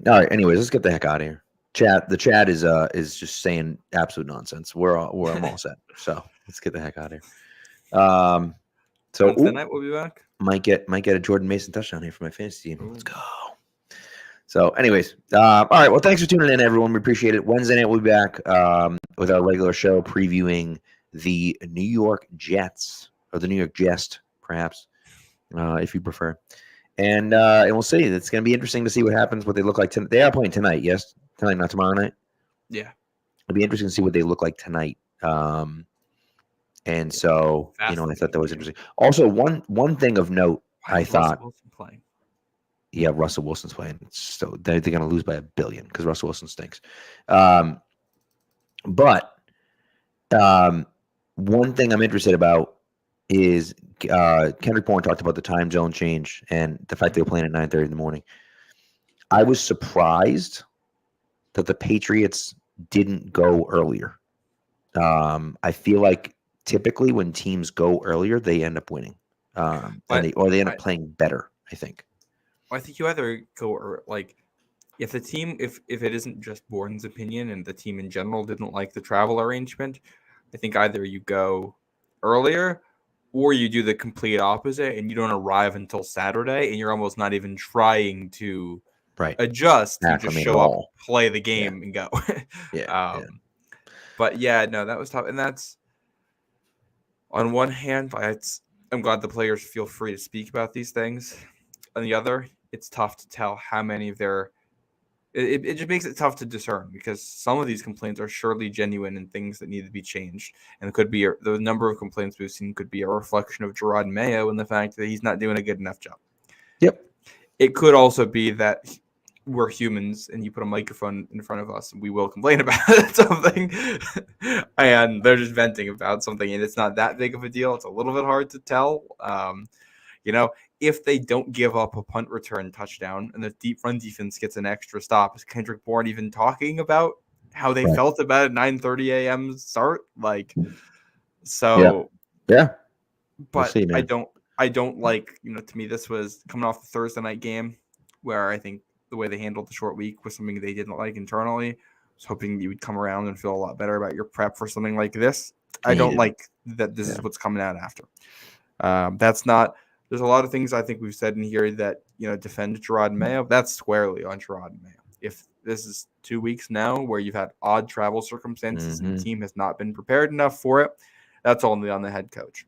right. Anyways, let's get the heck out of here. The chat is just saying absolute nonsense. I'm all set. So let's get the heck out of here. So Wednesday night we'll be back. Might get a Jordan Mason touchdown here for my fantasy team. Let's go. So, anyways, all right. Well, thanks for tuning in, everyone. We appreciate it. Wednesday night we'll be back with our regular show previewing the New York Jets, or the New York Jest, perhaps, if you prefer. And we'll see. It's going to be interesting to see what happens, what they look like tonight. They are playing tonight, yes? Tonight, not tomorrow night? Yeah. It'll be interesting to see what they look like tonight. And so, I thought that was interesting. Also, one thing of note, I thought. Russell Wilson playing? Yeah, Russell Wilson's playing. So they're going to lose by $1 billion because Russell Wilson stinks. But one thing I'm interested about is Kendrick Bourne talked about the time zone change and the fact they were playing at 9:30 in the morning. I was surprised that the Patriots didn't go earlier. I feel like typically when teams go earlier, they end up winning, and they end up playing better, I think. I think you either go if the team, if it isn't just Bourne's opinion and the team in general didn't like the travel arrangement, I think either you go earlier or you do the complete opposite and you don't arrive until Saturday and you're almost not even trying to adjust. You just show up, play the game, and go. But no, that was tough. And that's, on one hand, I'm glad the players feel free to speak about these things. On the other, it's tough to tell how many of their it just makes it tough to discern because some of these complaints are surely genuine and things that need to be changed. And it could be the number of complaints we've seen could be a reflection of Gerard Mayo and the fact that he's not doing a good enough job. Yep. It could also be that we're humans and you put a microphone in front of us and we will complain about something and they're just venting about something and it's not that big of a deal. It's a little bit hard to tell. If they don't give up a punt return touchdown and the deep run defense gets an extra stop, is Kendrick Bourne even talking about how they felt about a 9:30 a.m. start? Yeah. But we'll see, I don't like, to me, this was coming off the Thursday night game where I think the way they handled the short week was something they didn't like internally. I was hoping you would come around and feel a lot better about your prep for something like this. I don't like that this is what's coming out after. There's a lot of things I think we've said in here that, defend Gerard Mayo. That's squarely on Gerard Mayo. If this is 2 weeks now where you've had odd travel circumstances and the team has not been prepared enough for it, that's only on the head coach.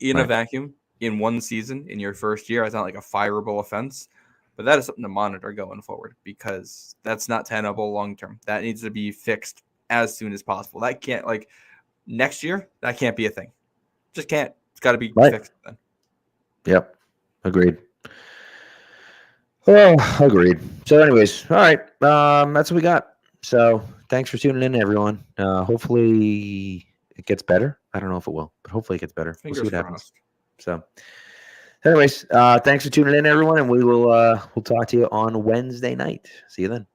In a vacuum, in one season, in your first year, it's not like a fireable offense, but that is something to monitor going forward because that's not tenable long term. That needs to be fixed as soon as possible. That can't, next year, that can't be a thing. Just can't. It's got to be fixed then. Yep. Agreed. Oh, agreed. So, anyways, all right. That's what we got. So, thanks for tuning in, everyone. Hopefully, it gets better. I don't know if it will, but hopefully, it gets better. We'll see what happens. So, anyways, thanks for tuning in, everyone, and we'll talk to you on Wednesday night. See you then.